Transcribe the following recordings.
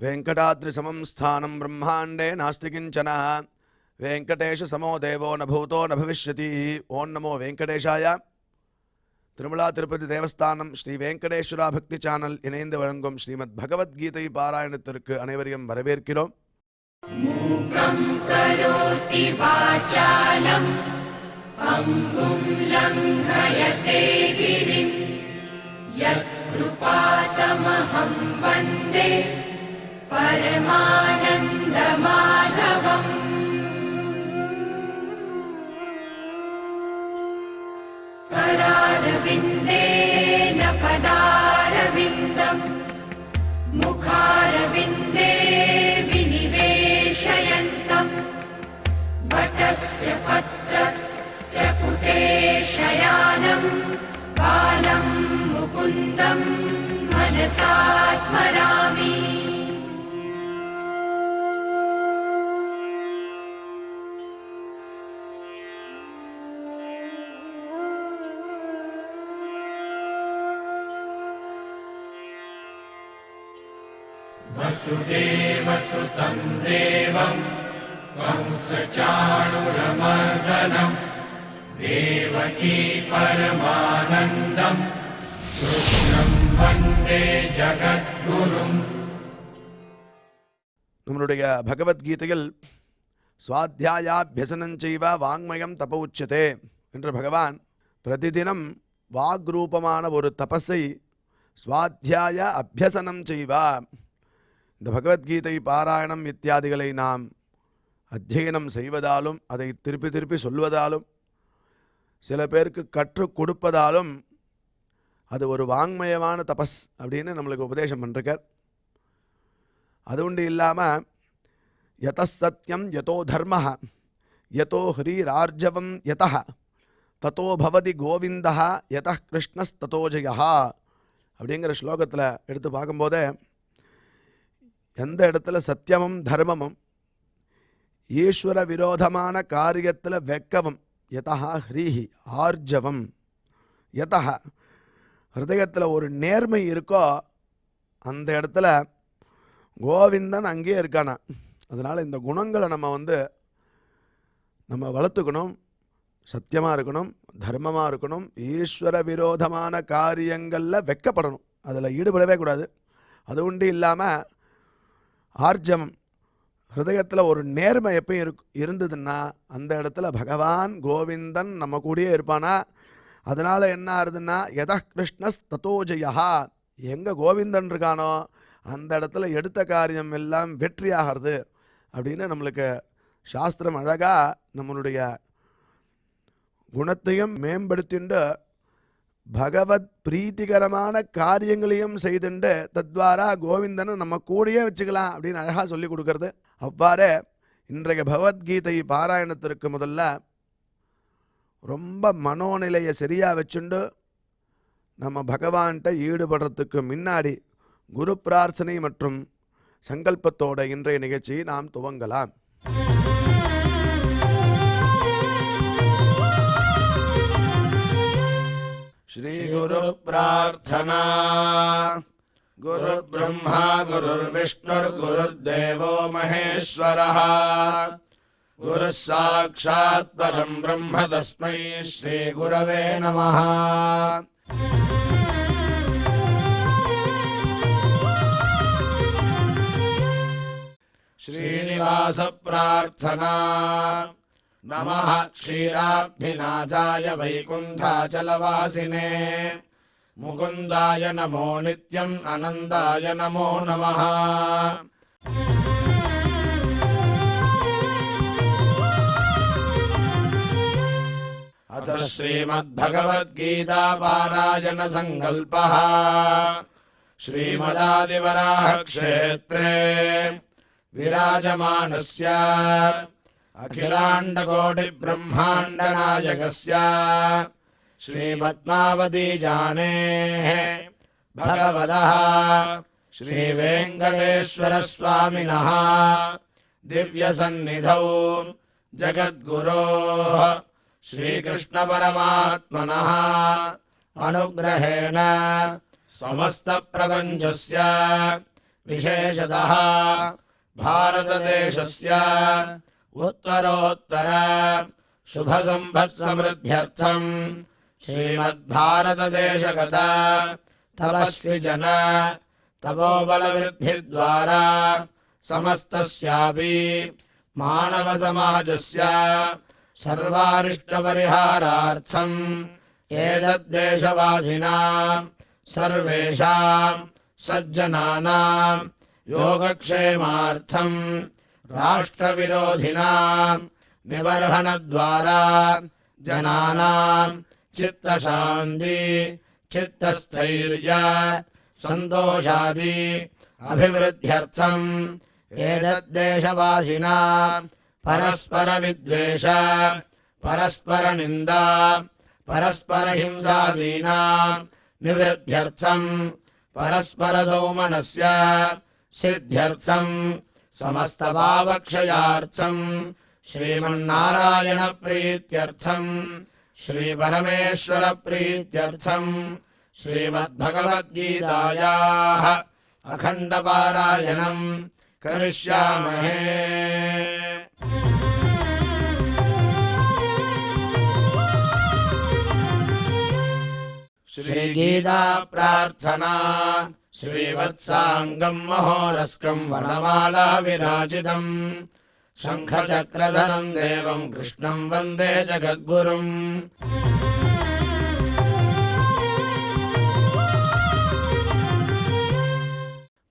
वेंकटाद्रिसमं स्थानं ब्रह्मांडे नास्ति किंचन वेंकटेश समो देवो न भूतो न भविष्यति। ओं नमो वेंकटेशाय। திருமலா திருப்பதி தேவஸ்தானம் ஸ்ரீ வெங்கடேஸ்வரா பக்தி சேனல் இணைந்து வழங்கும் ஸ்ரீமத் பகவத்கீதை பாராயணத்திற்கு அனைவரையும் வரவேற்கிறோம். மூகம் கரோதி வாசாலம் அங்கும் லங்கயதே கிரிம் யத்கிருபாதமஹம் வந்தே பரமானந்த மாதவம். करारविन्देन पदारविन्दम् मुखारविन्दे विनिवेशयन्तम् वटस्य पत्रस्य पुटे शयानम् बालं मुकुन्दम् मनसा स्मरामि. वसुदेवसुतं देवं कंसचाणूरमर्दनं देवकी परमानन्दं कृष्णं वन्दे जगद्गुरुम्. நம்மளுடைய பகவத்கீதையில் ஸ்வாத்தியாயாபியசனஞ்சைவ வாங்மயம் தப உச்சதே என்று பகவான் பிரதிதினம் வாக்ரூபமான ஒரு தபஸை ஸ்வாத்தியாய அபியசனம் செய்வா. இந்த பகவத்கீதை பாராயணம் இத்தியாதிகளை நாம் அத்தியனம் செய்வதாலும் அதை திருப்பி திருப்பி சொல்வதாலும் சில பேருக்கு கற்றுக் கொடுப்பதாலும் அது ஒரு வாங்மயமான தபஸ் அப்படின்னு நம்மளுக்கு உபதேசம் பண்ணிருக்கார். அது உண்டு இல்லாமல் யத சத்யம் யதோ தர்ம யதோ ஹ்ரீரார்ஜவம் யத ததோ பவதி கோவிந்தா யத கிருஷ்ணஸ்ததோ ஜெயா அப்படிங்கிற ஸ்லோகத்தில் எடுத்து பார்க்கும்போதே எந்த இடத்துல சத்தியமும் தர்மமும் ஈஸ்வர விரோதமான காரியத்தில் வெக்கவும் யதா ஹ்ரீஹி ஆர்ஜவம் யதா ஹிருதயத்தில் ஒரு நேர்மை இருக்கோ அந்த இடத்துல கோவிந்தன் அங்கேயே இருக்கானா. அதனால் இந்த குணங்களை நம்ம வளர்த்துக்கணும். சத்தியமாக இருக்கணும், தர்மமாக இருக்கணும், ஈஸ்வர விரோதமான காரியங்களில் வெக்கப்படணும், அதில் ஈடுபடவே கூடாது. அது உண்டு இல்லாமல் ஆர்ஜவம் ஹிருதயத்தில் ஒரு நேர்மை எப்பயும் இருந்ததுன்னா அந்த இடத்துல பகவான் கோவிந்தன் நம்ம கூடயே இருப்பானா. அதனால் என்ன ஆகுதுன்னா யத கிருஷ்ணஸ் ததோ ஜெயா, எங்கே கோவிந்தன் இருக்கானோ அந்த இடத்துல எடுத்த காரியம் எல்லாம் வெற்றியாகிறது அப்படின்னு நம்மளுக்கு சாஸ்திரம் அழகாக நம்மளுடைய குணத்தையும் மேம்படுத்திண்டு பகவத் பிரீத்திகரமான காரியங்களையும் செய்துண்டு தத்வாரா கோவிந்தனை நம்ம கூடயே வச்சுக்கலாம் அப்படின்னு அழகாக சொல்லி கொடுக்கறது. அவ்வாறே இன்றைய பகவத்கீதை பாராயணத்திற்கு முதல்ல ரொம்ப மனோநிலையை சரியாக வச்சுண்டு நம்ம பகவான்கிட்ட ஈடுபடுறதுக்கு முன்னாடி குரு பிரார்த்தனை மற்றும் சங்கல்பத்தோட இன்றைய நிகழ்ச்சியை நாம் துவங்கலாம். श्री गुरु प्रार्थना. गुरुर्ब्रह्मा गुरुर्विष्णुर्गुरुर्देवो महेश्वरः गुरुः साक्षात् परं ब्रह्म तस्मै श्री गुरवे नमः. श्रीनिवास प्रार्थना. नमः क्षीराब्धिनाथाय वैकुण्ठाचलवासिने मुकुन्दाय नमो नित्यम् आनन्दाय नमो नमः. अथ श्रीमद्भगवद्गीता पारायण संकल्पः. श्रीमदादिवराह क्षेत्रे विराजमानस्य अखिलाण्डकोटि ब्रह्माण्डनायकस्य श्रीपद्मावती जानेः भगवतः श्रीवेङ्कटेश्वर स्वामिनः दिव्यसन्निधौ जगद्गुरोः श्रीकृष्णपरमात्मनः अनुग्रहेण समस्तप्रपञ्चस्य विशेषतः भारतदेशस्य उत्तरोत्तर शुभसम्पत्समृद्ध्यर्थम् श्रीमद्भारतदेशगत तपस्विजन तपोबलवृद्धिद्वारा समस्तस्यापि मानवसमाजस्य सर्वारिष्टपरिहारार्थम् एतद्देशवासिनां सर्वेषां सज्जनानां योगक्षेमार्थं राष्ट्रविरोधिनां निबर्हणद्वारा जनानां चित्तशान्ति चित्तस्थैर्य सन्तोषादि अभिवृद्ध्यर्थम् एतद्देशवासिनां परस्परविद्वेष परस्परनिन्दा परस्परहिंसादीनां निवृद्ध्यर्थम् परस्परसौमनस्य सिद्ध्यर्थम् समस्तभावक्षयार्थम् श्रीमन्नारायणप्रीत्यर्थम् श्रीपरमेश्वरप्रीत्यर्थम् श्रीमद्भगवद्गीतायाः अखण्डपारायणम् करिष्यामहे। श्रीगीता प्रार्थना श्रीवत्साङ्गं महोरस्कं वनमाला विराजितम् शङ्खचक्रधरं देवं कृष्णं वन्दे जगद्गुरुम्।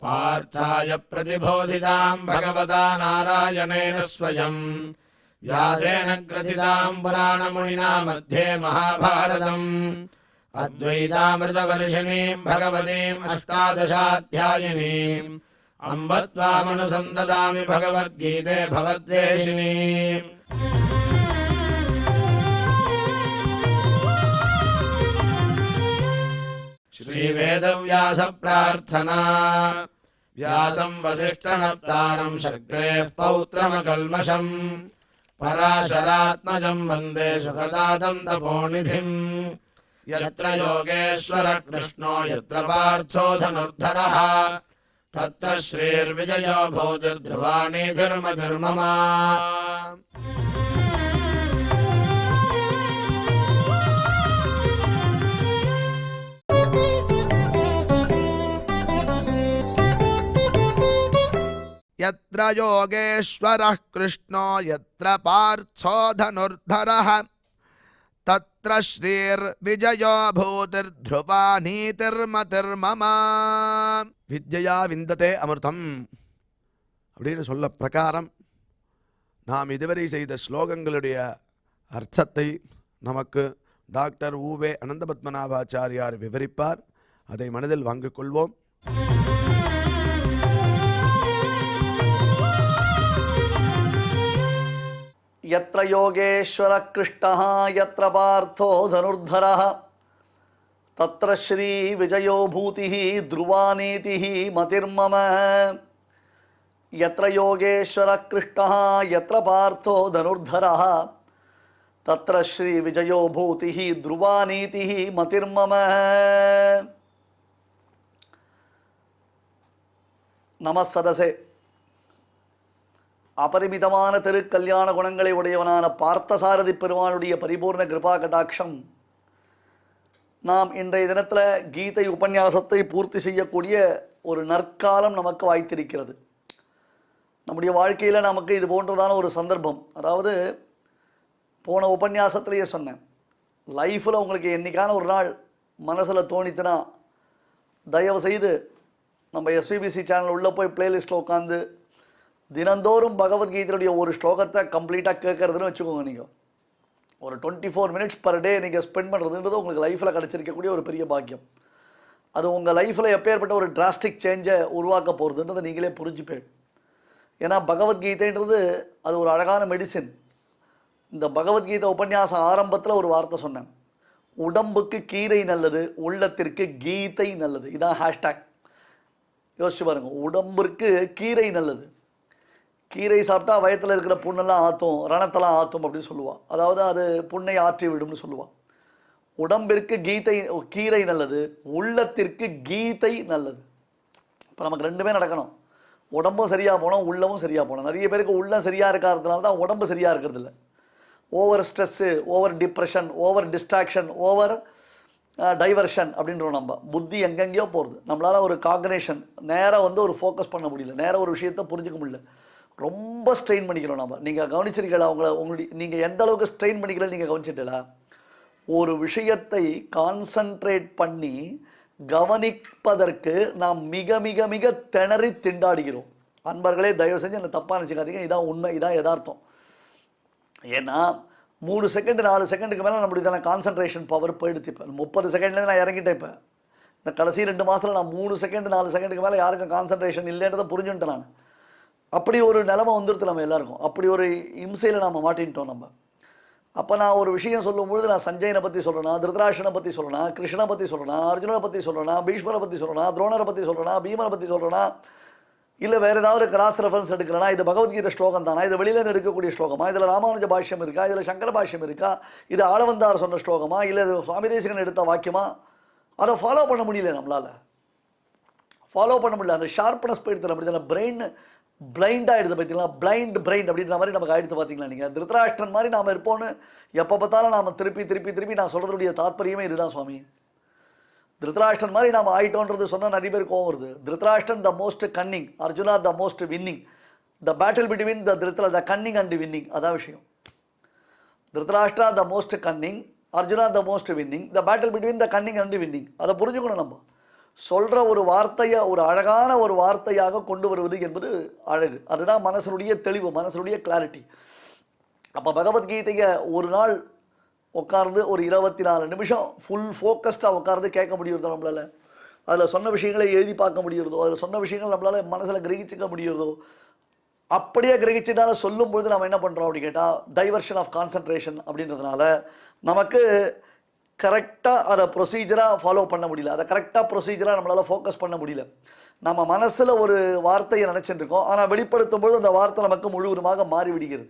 पार्थाय प्रतिबोधितां भगवता नारायणेन स्वयं व्यासेन ग्रथितां पुराणमुनिना मध्ये महाभारतम् अद्वैतामृतवर्षिणीं भगवतीम् अष्टादशाध्यायिनीम् अम्ब त्वामनुसन्ददामि भगवद्गीते भवद्वेषिणीम्। श्रीवेदव्यास प्रार्थना व्यासं वसिष्ठनप्तारं शक्तेः पौत्रमकल्मषम् पराशरात्मजं वन्दे सुखदातं तपोनिधिम्। यत्र योगेश्वरः कृष्णो यत्र पार्थो धनुर्धरः तत्र श्रीर्विजयो भूतिर्ध्रुवाणि धर्मधर्मम। यत्र योगेश्वरः कृष्णो यत्र पार्थो धनुर्धरः तत्र श्रीर्विजयो भूतिर्ध्रुवा नीतिर्मतिर्मम। வித்யா விந்ததே அமிர்தம் அப்படின்னு சொல்ல பிரகாரம் நாம் இதுவரை செய்த ஸ்லோகங்களுடைய அர்த்தத்தை நமக்கு டாக்டர் ஊவே அனந்தபத்மநாபாச்சாரியார் விவரிப்பார். அதை மனதில் வாங்கிக் கொள்வோம். यत्र योगेश्वरः कृष्णः यत्र पार्थो धनुर्धरः तत्र श्री विजयो भूतिः ध्रुवा नीतिः मतिर्मम। यत्र योगेश्वरः कृष्णः यत्र पार्थो धनुर्धरः तत्र श्री विजयो भूतिः ध्रुवा नीतिः मतिर्मम। நமஸ்ததசே. அபரிமிதமான திருக்கல்யாண குணங்களை உடையவனான பார்த்தசாரதி பெருமானுடைய பரிபூர்ண கிருபா கடாட்சம் நாம் இன்றைய தினத்தில் கீதை உபன்யாசத்தை பூர்த்தி செய்யக்கூடிய ஒரு நற்காலம் நமக்கு வாய்த்திருக்கிறது. நம்முடைய வாழ்க்கையில் நமக்கு இது போன்றதான ஒரு சந்தர்ப்பம், அதாவது போன உபன்யாசத்திலேயே சொன்னேன், லைஃப்பில் உங்களுக்கு என்றைக்கான ஒரு நாள் மனசில் தோணித்துனா தயவு செய்து நம்ம எஸ்விபிசி சேனல் உள்ளே போய் பிளேலிஸ்ட்டில் உட்காந்து தினந்தோறும் பகவத்கீதையுடைய ஒரு ஸ்லோகத்தை கம்ப்ளீட்டாக கேட்குறதுன்னு வச்சுக்கோங்க. நீங்கள் ஒரு 24 minutes per day நீங்கள் ஸ்பெண்ட் பண்ணுறதுன்றது உங்களுக்கு லைஃப்பில் கிடச்சிருக்கக்கூடிய ஒரு பெரிய பாக்கியம். அது உங்கள் லைஃப்பில் எப்பேற்பட்ட ஒரு டிராஸ்டிக் சேஞ்சை உருவாக்க போகிறதுன்றதை நீங்களே புரிஞ்சுப்பேன். ஏன்னா பகவத்கீதைன்றது அது ஒரு அழகான மெடிசின். இந்த பகவத்கீதை உபன்யாசம் ஆரம்பத்தில் ஒரு வார்த்தை சொன்னேன், உடம்புக்கு கீரை நல்லது, உள்ளத்திற்கு கீதை நல்லது. இதான் ஹேஷ்டேக். யோசிச்சு பாருங்கள், உடம்பிற்கு கீரை நல்லது. கீரை சாப்பிட்டா வயத்தில் இருக்கிற புண்ணெல்லாம் ஆற்றும், ரணத்தெல்லாம் ஆற்றும் அப்படின்னு சொல்லுவாள். அதாவது அது புண்ணை ஆற்றி விடும்னு சொல்லுவாள். உடம்பிற்கு கீரை நல்லது, உள்ளத்திற்கு கீதை நல்லது. இப்போ நமக்கு ரெண்டுமே நடக்கணும். உடம்பும் சரியாக போகணும், உள்ளமும் சரியாக போகணும். நிறைய பேருக்கு உள்ளம் சரியாக இருக்கிறதுனால தான் உடம்பு சரியாக இருக்கிறது இல்லை. Over stress, over depression, over distraction, over diversion அப்படின்றோம். நம்ம புத்தி எங்கெங்கேயோ போகிறது. நம்மளால் ஒரு காக்னேஷன் நேராக வந்து ஒரு ஃபோக்கஸ் பண்ண முடியல, நேராக ஒரு விஷயத்தை புரிஞ்சுக்க முடியல. ரொம்ப ஸ்ட்ரெயின் பண்ணிக்கிறோம் நம்ம. நீங்கள் கவனிச்சிருக்கீங்களா? உங்களுடைய நீங்கள் எந்த அளவுக்கு ஸ்ட்ரெயின் பண்ணிக்கல நீங்கள் கவனிச்சிட்டீங்களா? ஒரு விஷயத்தை கான்சன்ட்ரேட் பண்ணி கவனிப்பதற்கு நாம் மிக மிக மிக திணறி திண்டாடுகிறோம். அன்பர்களே, தயவு செஞ்சு என்ன தப்பாக நினச்சிக்காதீங்க. இதான் உண்மை, இதான் யதார்த்தம். ஏன்னா 3 செகண்ட் 4 செகண்டுக்கு மேலே நம்மளுடைய கான்சன்ட்ரேஷன் பவர் போயிடுத்து. இப்போ 30 செகண்ட்லேருந்து நான் இறங்கிட்டேன். இப்போ இந்த கடைசி 2 மாதத்தில் நான் 3 செகண்ட் 4 செகண்டுக்கு மேலே யாருக்கும் கான்சன்ட்ரேஷன் இல்லைன்றதை புரிஞ்சுட்டேன் நான். அப்படி ஒரு நிலைமை வந்துடுது நம்ம எல்லாருக்கும். அப்படி ஒரு இம்சையில் நம்ம மாட்டின்ட்டோம் நம்ம. அப்போ நான் ஒரு விஷயம் சொல்லும்பொழுது நான் சஞ்சயனை பற்றி சொல்கிறேன்னா, திருதராஷ்டிரனை பற்றி சொல்கிறேன்னா, கிருஷ்ணனை பற்றி சொல்கிறேன்னா, அர்ஜுனனை பற்றி சொல்கிறேன்னா, பீஷ்மரை பற்றி சொல்கிறேன்னா, துரோணரை பற்றி சொல்கிறேன்னா, பீமனை பற்றி சொல்கிறேன்னா, இல்லை வேறு ஏதாவது கிராஸ் ரெஃபரன்ஸ் எடுக்கிறேன்னா, இது பகவத்கீதை ஸ்லோகம் தானா, இது வெளியிலேருந்து எடுக்கக்கூடிய ஸ்லோகமா, இதில் ராமானுஜ பாஷ்யம் இருக்கா, இதில் சங்கர பாஷ்யம் இருக்கா, இது ஆளவந்தார் சொன்ன ஸ்லோகமா, இல்லை இது சுவாமி தேசிகன் எடுத்த வாக்கியமா, அதை ஃபாலோ பண்ண முடியல. நம்மளால் ஃபாலோ பண்ண முடியல. அந்த ஷார்ப்னஸ் போயிடுது. அப்படி தானே பிரெயின் பிளைண்ட் ஆகிடுது. பார்த்தீங்களா? பிளைண்ட் பிரெயின் அப்படின்ற மாதிரி நமக்கு ஆகிடுது. பார்த்தீங்களா? நீங்கள் திருதராஷ்டிரன் மாதிரி நாம் இருப்போன்னு எப்போ பார்த்தாலும் நாம் திருப்பி திருப்பி திருப்பி நான் சொல்கிறதுடைய தாத்பரியமே இதுதான் சுவாமி. திருதராஷ்டிரன் மாதிரி நாம் ஆயிட்டோன்றது சொன்னால் நிறைய பேர் கோவம் வருது. Dhritarashtra the most Canning, Arjuna the most winning. The battle between the Canning and winning, அதான் விஷயம். Dhritarashtra the most Canning, Arjuna the most winning. The battle between the Canning and winning. அதை புரிஞ்சுக்கணும். நம்ம சொல்கிற ஒரு வார்த்தையை ஒரு அழகான ஒரு வார்த்தையாக கொண்டு வருவது என்பது அழகு. அதுதான் மனசனுடைய தெளிவு, மனசனுடைய கிளாரிட்டி. அப்போ பகவத்கீதையை ஒரு நாள் உட்கார்ந்து ஒரு 24 நிமிஷம் ஃபுல் ஃபோக்கஸ்டாக உட்கார்ந்து கேட்க முடியுறதோ நம்மளால், அதில் சொன்ன விஷயங்களை எழுதி பார்க்க முடியுறதோ, அதில் சொன்ன விஷயங்கள் நம்மளால் மனசில் கிரகிச்சிக்க முடியுறதோ, அப்படியே கிரகிச்சிட்டால சொல்லும் பொழுது நம்ம என்ன பண்ணுறோம் அப்படின்னு கேட்டால் டைவர்ஷன் ஆஃப் கான்சன்ட்ரேஷன் அப்படின்றதுனால நமக்கு கரெக்டாக அதை ப்ரொசீஜராக ஃபாலோ பண்ண முடியல. அதை கரெக்டாக ப்ரொசீஜராக நம்மளால் ஃபோக்கஸ் பண்ண முடியல. நம்ம மனசில் ஒரு வார்த்தையை நினச்சிட்டு இருக்கோம், ஆனால் வெளிப்படுத்தும் பொழுது அந்த வார்த்தை நமக்கு முழுவதுமாக மாறிவிடுகிறது.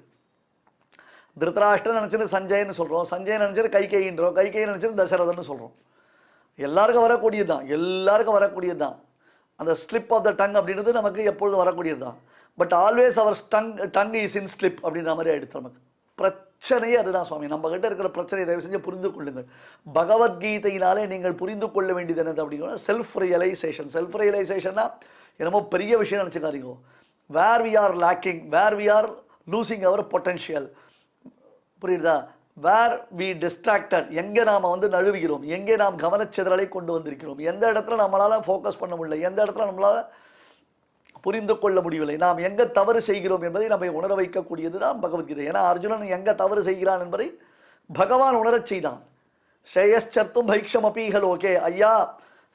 திருதராஷ்டிரன் நினச்சிட்டு சஞ்சயன்னு சொல்கிறோம், சஞ்சயன் நினச்சிட்டு கைகேயின்றோம், கைகேயி நினச்சிட்டு தசரதன்னு சொல்கிறோம். எல்லாருக்கும் வரக்கூடியது தான், எல்லாருக்கும் வரக்கூடியது தான். அந்த ஸ்லிப் ஆஃப் த டங் அப்படின்றது நமக்கு எப்பொழுதும் வரக்கூடியது தான். பட் ஆல்வேஸ் அவர் டங் இஸ் இன் ஸ்லிப் அப்படின்ற மாதிரி ஆகிடுது. நமக்கு பிரச்சனையே அதுதான் சுவாமி. நம்ம கிட்ட இருக்கிற பிரச்சனையை தயவு செஞ்சு புரிந்து கொள்ளுங்கள். பகவத்கீதையினாலே நீங்கள் புரிந்து கொள்ள வேண்டியது என்னது அப்படின்னா செல்ஃப் ரியலைசேஷன். செல்ஃப் ரியலைசேஷன்னா என்னமோ பெரிய விஷயம் நினச்சிக்காதீங்க. Where we are lacking, where we are losing our potential, புரியுதா? வேர் வி டிஸ்ட்ராக்டட், எங்கே நாம் நழுவுகிறோம், எங்கே நாம் கவனச்சிதறலை கொண்டு வந்திருக்கிறோம், எந்த இடத்துல நம்மளால் ஃபோக்கஸ் பண்ண முடியல, எந்த இடத்துல நம்மளால் புரிந்து கொள்ள முடியவில்லை, நாம் எங்கே தவறு செய்கிறோம் என்பதை நம்மை உணர வைக்கக்கூடியது தான் பகவத்கீதை. ஏன்னா அர்ஜுனன் எங்கே தவறு செய்கிறான் என்பதை பகவான் உணரச் செய்தான். ஸ்ரேயஸ்சர்த்தும் பைக்ஷம் அப்பீகல் ஓகே, ஐயா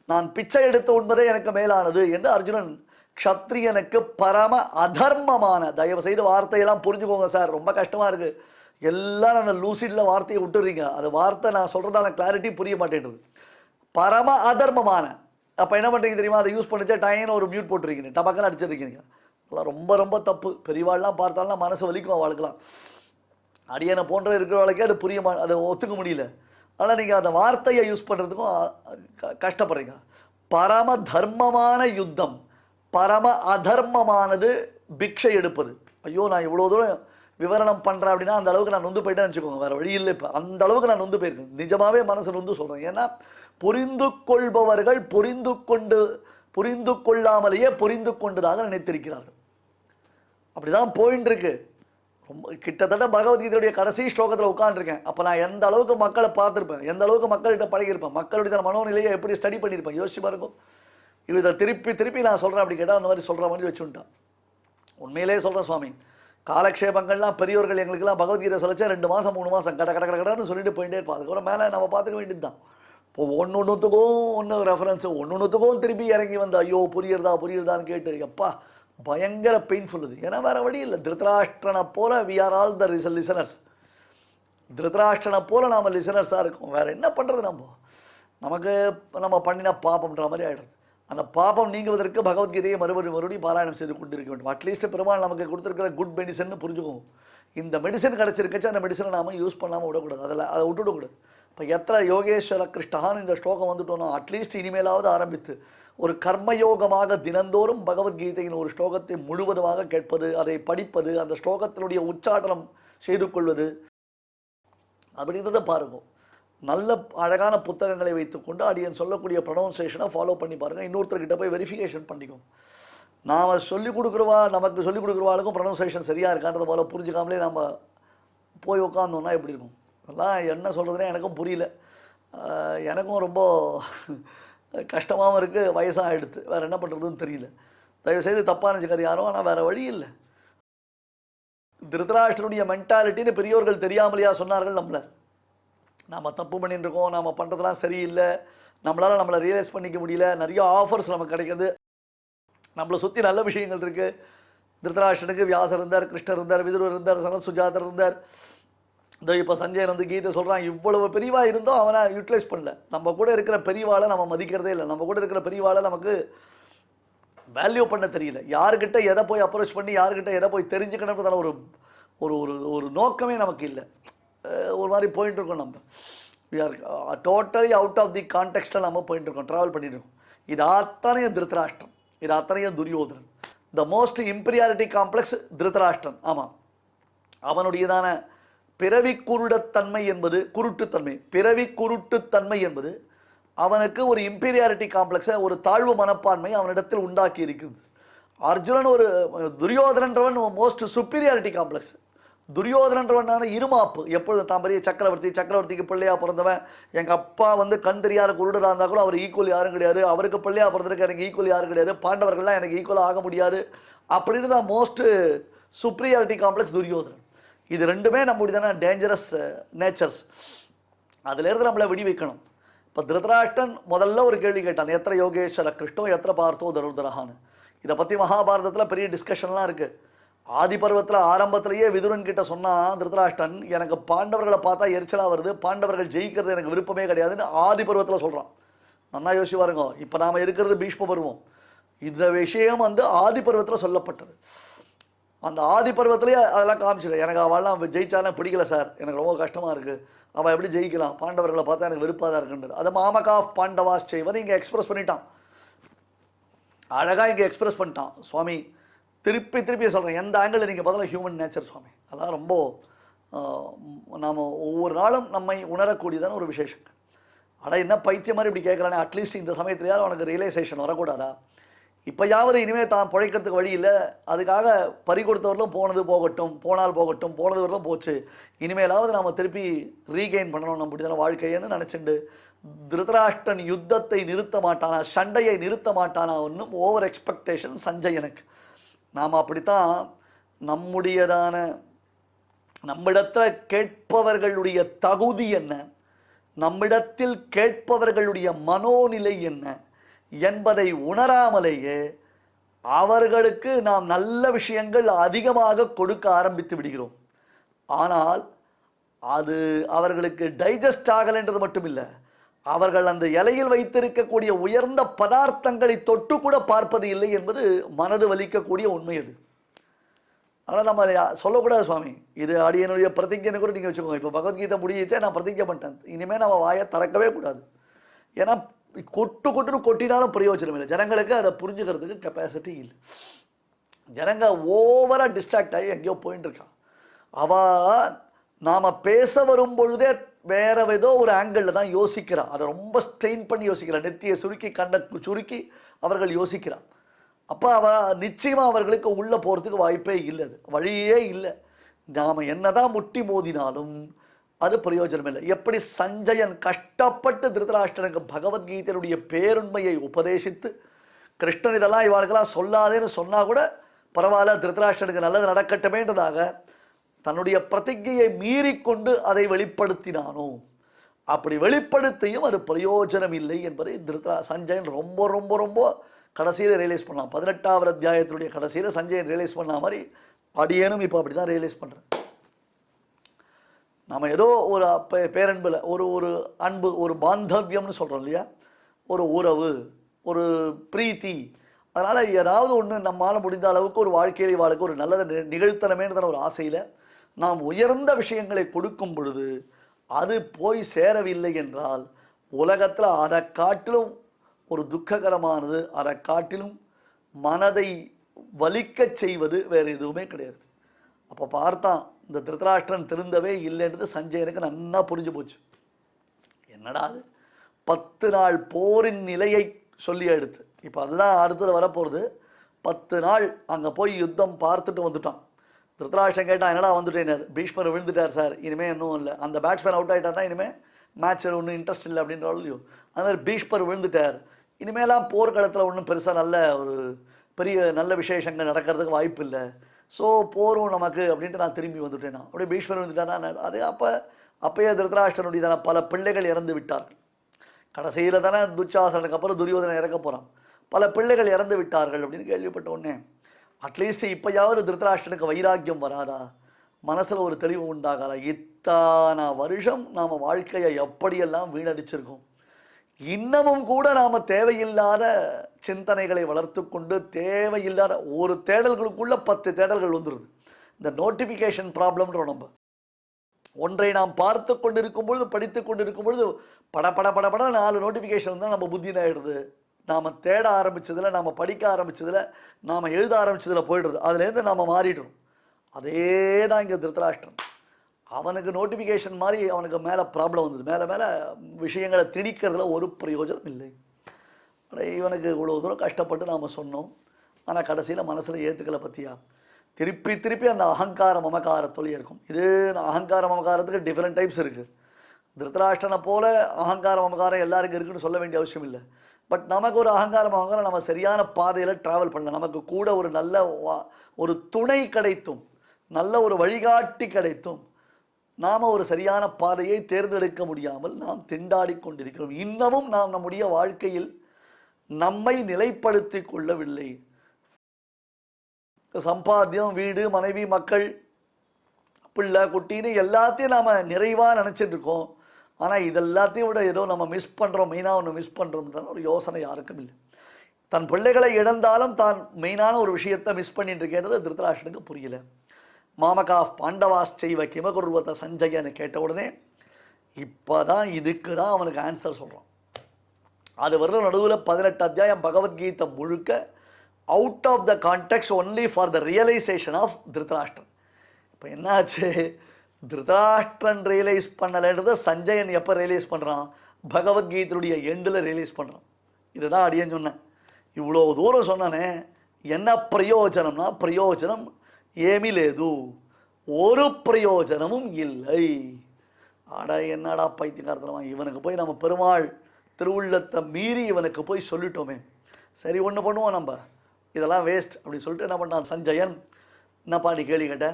நான் பிச்சை எடுத்து உண்பதே எனக்கு மேலானது என்று அர்ஜுனன் க்ஷத்ரியனுக்கு பரம அதர்மமான, தயவு செய்து வார்த்தையெல்லாம் புரிஞ்சுக்கோங்க சார், ரொம்ப கஷ்டமாக இருக்குது. எல்லாரும் அந்த லூசிடில் வார்த்தையை விட்டுறீங்க. அது வார்த்தை நான் சொல்கிறதான கிளாரிட்டி புரிய மாட்டேன்றது. பரம அதர்மமான, அப்போ என்ன பண்ணுறீங்க தெரியுமா? அதை யூஸ் பண்ணிச்சா டைன்னு ஒரு மியூட் போட்டுருக்கீங்க, டபக்கன்னு அடிச்சிருக்கீங்க. அதெல்லாம் ரொம்ப ரொம்ப தப்பு. பெரியவாள்லாம் பார்த்தாலும் மனசு வலிக்கும் அவளுக்கெல்லாம். அடியனை போன்ற இருக்கிறவளுக்கே அது அதை ஒத்துக்க முடியல. ஆனால் நீங்கள் அந்த வார்த்தையை யூஸ் பண்ணுறதுக்கும் கஷ்டப்படுறீங்க. பரம தர்மமான யுத்தம், பரம அதர்மமானது பிக்ஷை எடுப்பது. ஐயோ நான் இவ்வளோ தூரம் விவரணம் பண்ணுறேன் அப்படின்னா அந்த அளவுக்கு நான் நொந்து போயிட்டேன்னு வச்சுக்கோங்க, வேறு வழி இல்லை. இப்போ அந்த அளவுக்கு நான் நொந்து போயிருக்கேன், நிஜமாகவே மனசு நொந்து சொல்கிறேன். ஏன்னா புரிந்து கொள்பவர்கள் புரிந்து கொள்ளாமலேயே புரிந்து கொண்டதாக நினைத்திருக்கிறார்கள். அப்படிதான் போயின்னு இருக்கு. ரொம்ப கிட்டத்தட்ட பகவத்கீதையுடைய கடைசி ஸ்லோகத்தில் உட்காந்துருக்கேன். அப்போ நான் எந்த அளவுக்கு மக்களை பார்த்துருப்பேன், எந்த அளவுக்கு மக்கள்கிட்ட பழகியிருப்பேன், மக்களுடைய மனோநிலையை எப்படி ஸ்டடி பண்ணியிருப்பேன் யோசிச்சு பாருங்க. இதை திருப்பி திருப்பி நான் சொல்கிறேன் அப்படி கேட்டால் அந்த மாதிரி சொல்கிற மாதிரி வச்சுட்டான். உண்மையிலே சொல்கிறேன் சுவாமி, காலக்ஷேபங்கள்லாம் பெரியோர்கள் எங்களுக்கெல்லாம் பகவத்கீதை சொல்லிச்சா 2 மாதம் 3 மாதம் கட கட கடன்னு சொல்லிட்டு போயிட்டே இருப்பான். அதுக்கப்புறம் மேலே நம்ம பார்த்துக்க வேண்டியது தான். இப்போ ஒன்றுத்துக்கும் ரெஃபரன்ஸு, ஒன்றுத்துக்கும் திருப்பி இறங்கி வந்து ஐயோ புரியுறதான்னு கேட்டு எப்பா பயங்கர பெயின்ஃபுல் இது. ஏன்னா வேறு வழி இல்லை. திருதராஷ்டிரனை போல we are all the listeners. திருதராஷ்டிரனை போல நாம் லிசனர்ஸாக இருக்கோம். வேறு என்ன பண்ணுறது? நம்ம பண்ணினா பாப்பம்ன்ற மாதிரி ஆகிடுறது. அந்த பாப்பம் நீங்குவதற்கு பகவத்கீதையை மறுபடியும் பாராயணம் செய்து கொண்டு இருக்க வேண்டும். அட்லீஸ்ட் பெருமாள் நமக்கு கொடுத்துருக்கிற குட் மெடிசன் புரிஞ்சுக்குவோம். இந்த மெடிசன் கிடச்சிருக்கச்சு அந்த மெடிசனை நாம் யூஸ் பண்ணாமல் விடக்கூடாது, அதை விட்டுவிடக்கூடாது. இப்போ எத்தனை யோகேஸ்வர கிருஷ்ணான்னு இந்த ஸ்லோகம் வந்துட்டோன்னா அட்லீஸ்ட் இனிமேலாவது ஆரம்பித்து ஒரு கர்மயோகமாக தினந்தோறும் பகவத்கீதையின் ஒரு ஸ்லோகத்தை முழுவதுமாக கேட்பது, அதை படிப்பது, அந்த ஸ்லோகத்தினுடைய உச்சாடனம் செய்து கொள்வது அப்படின்றத பாருங்க. நல்ல அழகான புத்தகங்களை வைத்துக்கொண்டு அடியன் சொல்லக்கூடிய ப்ரொனவுன்சேஷனை ஃபாலோ பண்ணி பாருங்கள். இன்னொருத்தர்கிட்ட போய் வெரிஃபிகேஷன் பண்ணிக்கும். நாம் சொல்லிக் கொடுக்குறவா, நமக்கு சொல்லிக் கொடுக்குறவாளுக்கும் ப்ரொனவுன்சேஷன் சரியாக இருக்கான்றத போல புரிஞ்சுக்காமலே நம்ம போய் உட்காந்தோன்னா எப்படி இருக்கும்? அதெல்லாம் என்ன சொல்கிறதுனே எனக்கும் புரியல. எனக்கும் ரொம்ப கஷ்டமாகவும் இருக்குது, வயசாக எடுத்து வேறு என்ன பண்ணுறதுன்னு தெரியல. தயவுசெய்து தப்பாக நினச்சிக்காது யாரும், ஆனால் வேறு வழி இல்லை. திருதராஷ்டிரனுடைய மென்டாலிட்டின்னு பெரியோர்கள் தெரியாமலையா சொன்னார்கள் நம்மளை. நாம் தப்பு பண்ணிட்டு இருக்கோம், நாம் பண்ணுறதுலாம் சரியில்லை, நம்மளால் நம்மளை ரியலைஸ் பண்ணிக்க முடியல, நிறைய ஆஃபர்ஸ் நமக்கு கிடைக்கிது, நம்மளை சுற்றி நல்ல விஷயங்கள் இருக்குது. திருதராஷ்டிரனுக்கு வியாசர் இருந்தார், கிருஷ்ணர் இருந்தார், விதுரர் இருந்தார், சனத் சுஜாதர் இருந்தார். இந்த இப்போ சஞ்சயன் வந்து கீதை சொல்கிறான், இவ்வளவு பெரியவாக இருந்தோம் அவனை யூட்டிலைஸ் பண்ணல. நம்ம கூட இருக்கிற பெரியவாளை நம்ம மதிக்கிறதே இல்லை, நம்ம கூட இருக்கிற பெரியவாளை நமக்கு வேல்யூ பண்ண தெரியல. யாருக்கிட்ட எதை போய் அப்ரோச் பண்ணி யாருக்கிட்ட எதை போய் தெரிஞ்சுக்கணுன்றதால ஒரு ஒரு ஒரு ஒரு நோக்கமே நமக்கு இல்லை. ஒரு மாதிரி போயிட்டு இருக்கோம். நம்ம we are totally out of the கான்டெக்ஸ்டில் நம்ம போயிட்டு இருக்கோம், ட்ராவல் பண்ணிட்டு இருக்கோம். இது அத்தனையும் திருதராஷ்டிரம், இது அத்தனையும் துரியோதனன். த மோஸ்ட் இம்பீரியாரிட்டி காம்ப்ளெக்ஸ் திருதராஷ்டிரன். ஆமாம், அவனுடையதான பிறவி குருடத்தன்மை என்பது, குருட்டுத்தன்மை, பிறவி குருட்டுத்தன்மை என்பது அவனுக்கு ஒரு இம்பீரியாரிட்டி காம்ப்ளெக்ஸை, ஒரு தாழ்வு மனப்பான்மை அவனிடத்தில் உண்டாக்கி இருக்குது. அர்ஜுனன் ஒரு துரியோதனன்றவன் மோஸ்ட் சுப்பீரியாரிட்டி காம்ப்ளெக்ஸ். துரியோதனன்றவனான இருமாப்பு, எப்பொழுதும் தான் பெரிய சக்கரவர்த்தி, சக்கரவர்த்திக்கு பிள்ளையா பிறந்தவன், எங்கள் அப்பா வந்து கண் தெரியாத குருடராக இருந்தால் கூட அவர் ஈக்குவல் யாரும் கிடையாது, அவருக்கு பிள்ளையா பிறந்ததுக்கு எனக்கு ஈக்குவல் யாரும் கிடையாது, பாண்டவர்கள்லாம் எனக்கு ஈக்குவலாக ஆக முடியாது அப்படின்னு தான் மோஸ்ட் சுப்பீரியாரிட்டி காம்ப்ளெக்ஸ் துரியோதனன். இது ரெண்டுமே நம்முடைய தானே டேஞ்சரஸ் நேச்சர்ஸ். அதிலிருந்து நம்மளை விடி வைக்கணும். இப்போ திருதராஷ்டிரன் முதல்ல ஒரு கேள்வி கேட்டான், எத்திர யோகேஸ்வர கிருஷ்ணோ எத்திர பார்த்தோ தருதரஹான்னு. இதை பற்றி மகாபாரதத்தில் பெரிய டிஸ்கஷன்லாம் இருக்குது. ஆதி பருவத்தில் ஆரம்பத்திலேயே விதுரன் கிட்ட சொன்னால் திருதராஷ்டிரன், எனக்கு பாண்டவர்களை பார்த்தா எரிச்சலாக வருது, பாண்டவர்கள் ஜெயிக்கிறது எனக்கு விருப்பமே கிடையாதுன்னு ஆதி பருவத்தில் சொல்கிறான். நல்லா யோசிச்சு பாருங்க, இப்போ நாம் இருக்கிறது பீஷ்ம பருவம். இந்த விஷயம் வந்து ஆதி பருவத்தில் சொல்லப்பட்டது. அந்த ஆதி பருவத்திலேயே அதெல்லாம் காமிச்சிடும். எனக்கு அவள்லாம் ஜெயிச்சாலும் பிடிக்கல சார், எனக்கு ரொம்ப கஷ்டமாக இருக்குது, அவள் எப்படி ஜெயிக்கலாம், பாண்டவர்களை பார்த்தா எனக்கு விருப்பாக தான் இருக்குன்றது. அதை மாமகா பாண்டவாஸ் செய்வதை இங்கே எக்ஸ்பிரஸ் பண்ணிட்டான், அழகாக இங்கே எக்ஸ்பிரஸ் பண்ணிட்டான் சுவாமி. திருப்பி திருப்பி சொல்கிறேன், எந்த ஆங்கிளில் நீங்கள் பதிலாக ஹியூமன் நேச்சர் சுவாமி. அதெல்லாம் ரொம்ப நாம் ஒவ்வொரு நாளும் நம்மை உணரக்கூடியதான ஒரு விசேஷம். ஆனால் என்ன பைத்தியம் மாதிரி இப்படி கேட்குறானே, அட்லீஸ்ட் இந்த சமயத்துலையாவது அவனுக்கு ரியலைசேஷன் வரக்கூடாதா? இப்போயாவது இனிமேல் தான் பிழைக்கிறதுக்கு வழி இல்லை, அதுக்காக பறி கொடுத்தவர்களும் போனது போகட்டும், போனால் போகட்டும், போனது வரலும் போச்சு, இனிமேலாவது நாம் திருப்பி ரீகெயின் பண்ணணும் நம்முடைய வாழ்க்கைன்னு நினச்சிண்டு திருதராஷ்டிரன் யுத்தத்தை நிறுத்த மாட்டானா, சண்டையை நிறுத்த மாட்டானா, ஒன்றும் ஓவர் எக்ஸ்பெக்டேஷன் சஞ்சயனுக்கு. நாம் அப்படித்தான் நம்முடையதான நம்மிடத்தில் கேட்பவர்களுடைய தகுதி என்ன, நம்மிடத்தில் கேட்பவர்களுடைய மனோநிலை என்ன என்பதை உணராமலேயே அவர்களுக்கு நாம் நல்ல விஷயங்கள் அதிகமாக கொடுக்க ஆரம்பித்து விடுகிறோம். ஆனால் அது அவர்களுக்கு டைஜஸ்ட் ஆகலைன்றது மட்டும் இல்லை, அவர்கள் அந்த இலையில் வைத்திருக்கக்கூடிய உயர்ந்த பதார்த்தங்களை தொட்டு கூட பார்ப்பது இல்லை என்பது மனது வலிக்கக்கூடிய உண்மை. அது ஆனால் நம்ம சொல்லக்கூடாது சுவாமி, இது அடியனுடைய பிரதிஜனை கூட நீங்கள் வச்சுக்கோங்க. இப்போ பகவத்கீதை முடியிச்சே நான் பிரதிஜை பண்ணிட்டேன், இனிமேல் நம்ம வாயை திறக்கவே கூடாது. ஏன்னா கொட்டுன்னு கொட்டினாலும் பிரயோஜனம் இல்லை, ஜனங்களுக்கு அதை புரிஞ்சுக்கிறதுக்கு கெப்பாசிட்டி இல்லை. ஜனங்க ஓவராக டிஸ்ட்ராக்ட் ஆகி எங்கேயோ போயிட்டு இருக்கான். அவள் நாம் பேச வரும் பொழுதே வேற ஏதோ ஒரு ஆங்கிளில் தான் யோசிக்கிறான், அதை ரொம்ப ஸ்ட்ரெயின் பண்ணி யோசிக்கிறான், நெத்தியை சுருக்கி கண்ணை சுருக்கி அவர்கள் யோசிக்கிறான். அப்போ அவள் நிச்சயமாக அவர்களுக்கு உள்ளே போகிறதுக்கு வாய்ப்பே இல்லை, அது வழியே இல்லை. நாம் என்ன தான் முட்டி மோதினாலும் அது பிரயோஜனம் இல்லை. எப்படி சஞ்சயன் கஷ்டப்பட்டு திருதராஷ்டிரனுக்கு பகவத்கீதையினுடைய பேருண்மையை உபதேசித்து, கிருஷ்ணன் இதெல்லாம் இவாளுக்கெல்லாம் சொல்லாதேன்னு சொன்னால் கூட பரவாயில்ல, திருதராஷ்டிரனுக்கு நல்லது நடக்கட்டுமேன்றதாக தன்னுடைய பிரதிஜையை மீறிக்கொண்டு அதை வெளிப்படுத்தினானோ, அப்படி வெளிப்படுத்தியும் அது பிரயோஜனம் இல்லை என்பதை சஞ்சயன் ரொம்ப ரொம்ப ரொம்ப கடைசியில் ரியலைஸ் பண்ணலாம். 18வது அத்தியாயத்தினுடைய கடைசியில் சஞ்சயன் ரியலைஸ் பண்ண மாதிரி அடியேனும் இப்போ அப்படி தான் ரியலைஸ் பண்ணுறேன். நம்ம ஏதோ ஒரு பேரன்பில் ஒரு ஒரு அன்பு, ஒரு பாந்தவியம்னு சொல்கிறோம் இல்லையா, ஒரு உறவு, ஒரு பிரீத்தி, அதனால் ஏதாவது ஒன்று நம்மால் முடிந்த அளவுக்கு ஒரு வாழ்க்கையில் வாழ்க்கை ஒரு நல்லதை நிகழ்த்தனமேன்றதான ஒரு ஆசையில் நாம் உயர்ந்த விஷயங்களை கொடுக்கும் பொழுது அது போய் சேரவில்லை என்றால் உலகத்தில் அதை காட்டிலும் ஒரு துக்ககரமானது. அதை காட்டிலும் மனதை வலிக்கச் செய்வது வேறு எதுவுமே கிடையாது. அப்போ பார்த்தான் இந்த திருதராஷ்டிரன் திருந்தவே இல்லைன்றது சஞ்சயனுக்கு நன்னா புரிஞ்சு போச்சு. என்னடா அது 10 நாள் போரின் நிலையை சொல்லி எடுத்து, இப்போ அதுதான் அடுத்தது வரப்போகிறது. 10 நாள் அங்கே போய் யுத்தம் பார்த்துட்டு வந்துட்டான். திருதராஷ்டிரன் கேட்டான், என்னடா வந்துட்டேனார்? பீஷ்மர் விழுந்துட்டார் சார், இனிமேல் இன்னும் இல்லை. அந்த பேட்ஸ்மேன் அவுட் ஆகிட்டார்னா இனிமேல் மேட்ச்சில் ஒன்றும் இன்ட்ரெஸ்ட் இல்லை அப்படின்றாலும் இல்லையோ, அது மாதிரி பீஷ்மர் விழுந்துட்டார், இனிமேலாம் போர்க்களத்தில் ஒன்றும் பெருசாக நல்ல ஒரு பெரிய நல்ல விசேஷங்கள் நடக்கிறதுக்கு வாய்ப்பு இல்லை, ஸோ போரும் நமக்கு அப்படின்ட்டு நான் திரும்பி வந்துட்டேனா. அப்படியே பீஷ்மர் வந்துட்டானா? அது அப்பயே திருதராஷ்டிரனுடைய தானே பல பிள்ளைகள் இறந்து விட்டார்கள். கடைசியில் தானே துச்சாசனுக்கு அப்புறம் துரியோதனை இறக்க போகிறான். பல பிள்ளைகள் இறந்து விட்டார்கள் அப்படின்னு கேள்விப்பட்ட உடனே அட்லீஸ்ட் இப்போயாவது திருதராஷ்டிரனுக்கு வைராக்கியம் வராதா, மனசில் ஒரு தெளிவு உண்டாகாதா? இத்தனை வருஷம் நாம் வாழ்க்கையை எப்படியெல்லாம் வீணடிச்சிருக்கோம். இன்னமும் கூட நாம் தேவையில்லாத சிந்தனைகளை வளர்த்து கொண்டு தேவையில்லாத ஒரு தேடல்களுக்குள்ள 10 தேடல்கள் வந்துடுது. இந்த நோட்டிஃபிகேஷன் ப்ராப்ளம்ன்ற நம்ம ஒன்றை நாம் பார்த்து கொண்டிருக்கும் பொழுது படித்து கொண்டிருக்கும் பொழுது பட 4 நோட்டிஃபிகேஷன் இருந்தால் நம்ம புத்தின்னு ஆகிடுது. நாம் தேட ஆரம்பித்ததில், நாம் படிக்க ஆரம்பித்ததில், நாம் எழுத ஆரம்பித்ததில் போய்டுறது. அதுலேருந்து நாம் மாறிடுறோம். அதே தான் இங்கே திருதராஷ்டிரன். அவனுக்கு நோட்டிஃபிகேஷன் மாதிரி அவனுக்கு மேலே ப்ராப்ளம் வந்தது. மேலே விஷயங்களை திணிக்கிறதுல ஒரு பிரயோஜனம் இல்லை. இவனுக்கு இவ்வளோ தூரம் கஷ்டப்பட்டு நாம் சொன்னோம், ஆனால் கடைசியில் மனசில் ஏற்றுக்கலை. பற்றியா திருப்பி அந்த அகங்கார மமகாரத்தொலி இருக்கும். இது அகங்கார மமகாரத்துக்கு டிஃப்ரெண்ட் டைப்ஸ் இருக்குது. திருதராஷ்டிரனை போல அகங்கார மமகாரம் எல்லாருக்கும் இருக்குன்னு சொல்ல வேண்டிய அவசியம் இல்லை. பட் நமக்கு ஒரு அகங்கார மமகாரம், நம்ம சரியான பாதையில் ட்ராவல் பண்ணல, நமக்கு கூட ஒரு நல்ல ஒரு துணை கிடைத்தும், நல்ல ஒரு வழிகாட்டி கிடைத்தும், நாம் ஒரு சரியான பாதையை தேர்ந்தெடுக்க முடியாமல் நாம் திண்டாடி கொண்டிருக்கிறோம். இன்னமும் நாம் நம்முடைய வாழ்க்கையில் நம்மை நிலைப்படுத்தி கொள்ளவில்லை. சம்பாத்தியம், வீடு, மனைவி, மக்கள், பிள்ளை, குட்டின்னு எல்லாத்தையும் நாம் நிறைவாக நினச்சிட்டு இருக்கோம். ஆனால் இதெல்லாத்தையும் விட ஏதோ நம்ம மிஸ் பண்ணுறோம், மெயினாக ஒன்று மிஸ் பண்ணுறோம்னு ஒரு யோசனை யாருக்கும் இல்லை. தன் பிள்ளைகளை இழந்தாலும் தான் மெயினான ஒரு விஷயத்தை மிஸ் பண்ணிட்டு இருக்கேன்றது திருதராஷ்டிரனுக்கு புரியல. மாமகா பாண்டவாஸ் செய்வ கிமகுர்வத சஞ்சயன்னு கேட்ட உடனே இப்போ தான் இதுக்கு தான் அவனுக்கு ஆன்சர் சொல்கிறான். அது வர நடுவில் 18 அத்தியாயம் பகவத்கீதை முழுக்க out of the context only for the realisation of Dhritarashtra. இப்போ என்னாச்சு, திருதராஷ்டிரன் ரியலைஸ் பண்ணலைன்றத சஞ்சயன் எப்போ ரியலைஸ் பண்ணுறான்? பகவத்கீதையுடைய எண்டில் ரியலைஸ் பண்ணுறான். இதுதான் அடியேன்னு சொன்னேன். இவ்வளோ தூரம் சொன்னானே, என்ன பிரயோஜனம்னா, பிரயோஜனம் ஏமி லேது, ஒரு பிரயோஜனமும் இல்லை. ஆடா என்னடா பைத்தியக்காரத்தனமா, இவனுக்கு போய் நம்ம பெருமாள் திருவுள்ளத்தை மீறி இவனுக்கு போய் சொல்லிட்டோமே, சரி ஒன்று பண்ணுவோம் நம்ம, இதெல்லாம் வேஸ்ட் அப்படின்னு சொல்லிட்டு என்ன பண்ணான் சஞ்சயன்? என்னப்பா நீ கேள்வி கேட்ட?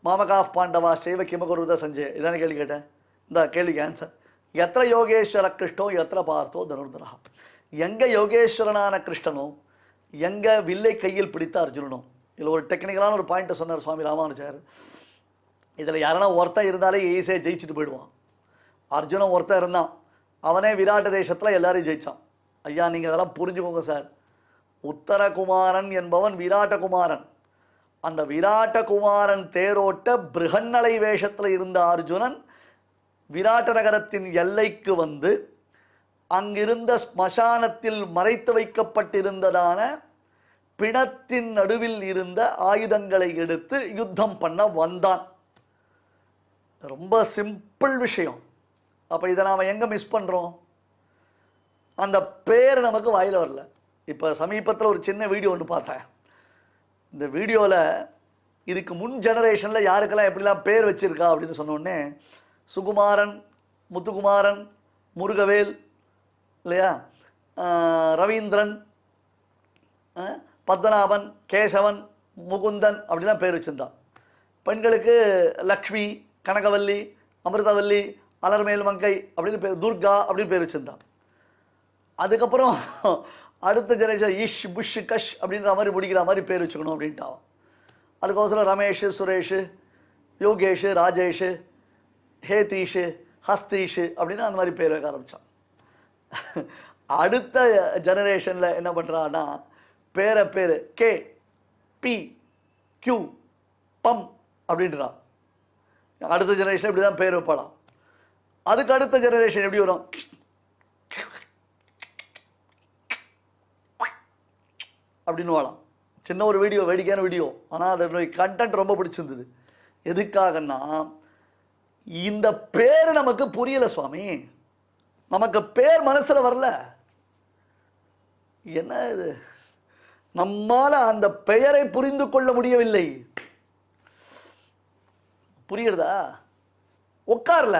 மாமகா பாண்டவா செய்வ கிமகுருத சஞ்சய், இதானே கேள்வி கேட்டேன். இந்த கேள்விக்கு ஆன்சர், எத்திர யோகேஸ்வர கிருஷ்ணோ எத்திர பார்த்தோ தனுர்தரா. எங்கே யோகேஸ்வரனான கிருஷ்ணனோ, எங்கே வில்லை கையில் பிடித்த அர்ஜுனனோ. இதில் ஒரு டெக்னிக்கலான ஒரு பாயிண்ட்டை சொன்னார் சுவாமி ராமானுஜர். இதில் யாரனா ஒருத்தன் இருந்தாலே ஈஸியாக ஜெயிச்சுட்டு போயிடுவான். அர்ஜுனன் ஒருத்தன் இருந்தான், அவனே விராட்ட தேசத்தில் எல்லாரையும் ஜெயித்தான். ஐயா நீங்கள் அதெல்லாம் புரிஞ்சுக்கோங்க சார். உத்தரகுமாரன் என்பவன் விராட்டகுமாரன். அந்த விராட்டகுமாரன் தேரோட்ட பிருகன்னலை வேஷத்தில் இருந்த அர்ஜுனன் விராட்ட நகரத்தின் எல்லைக்கு வந்து அங்கிருந்த ஸ்மசானத்தில் மறைத்து வைக்கப்பட்டிருந்ததான பிணத்தின் நடுவில் இருந்த ஆயுதங்களை எடுத்து யுத்தம் பண்ண வந்தான். ரொம்ப சிம்பிள் விஷயம். அப்போ இதை நாம் எங்கே மிஸ் பண்ணுறோம்? அந்த பேர் நமக்கு வாயில் வரல. இப்போ சமீபத்தில் ஒரு சின்ன வீடியோ ஒன்று பார்த்தேன். இந்த வீடியோவில் இதுக்கு முன் ஜெனரேஷனில் யாருக்கெல்லாம் எப்படிலாம் பேர் வச்சுருக்கா அப்படின்னு சொன்னோடனே, சுகுமாரன், முத்துக்குமாரன், முருகவேல் இல்லையா, ரவீந்திரன், பத்மநாபன், கேசவன், முகுந்தன் அப்படிலாம் பேர் வச்சுருந்தான். பெண்களுக்கு லக்ஷ்மி, கனகவல்லி, அமிர்தவல்லி, அலர்மேல் மங்கை அப்படின்னு பேர், துர்கா அப்படின்னு பேர் வச்சுருந்தான். அதுக்கப்புறம் அடுத்த ஜெனரேஷன் இஷ் புஷ் கஷ் அப்படின்ற மாதிரி முடிக்கிற மாதிரி பேர் வச்சுக்கணும் அப்படின்ட்டான். அதுக்கோசரம் ரமேஷ், சுரேஷ், யோகேஷ், ராஜேஷ், ஹேதீஷ், ஹஸ்தீஷ் அப்படின்னு அந்த மாதிரி பேர் வைக்க ஆரம்பித்தான். அடுத்த ஜெனரேஷனில் என்ன பண்ணுறான்னா, பேர் கே பி கியூ பம் அப்படின்றான். அடுத்த ஜெனரேஷன் இப்படி தான் பேர் வைப்பாளாம். அதுக்கு அடுத்த ஜெனரேஷன் எப்படி வரும்? அப்படின்னு வாழலாம். சின்ன ஒரு வீடியோ, வேடிக்கையான வீடியோ, ஆனால் அதனுடைய கண்டென்ட் ரொம்ப பிடிச்சிருந்தது. எதுக்காகன்னா இந்த பேர் நமக்கு புரியல சுவாமி, நமக்கு பேர் மனசுல வரல. என்ன இது, நம்மால அந்த பெயரை புரிந்து கொள்ள முடியவில்லை. புரியுறதா? உட்கார்ல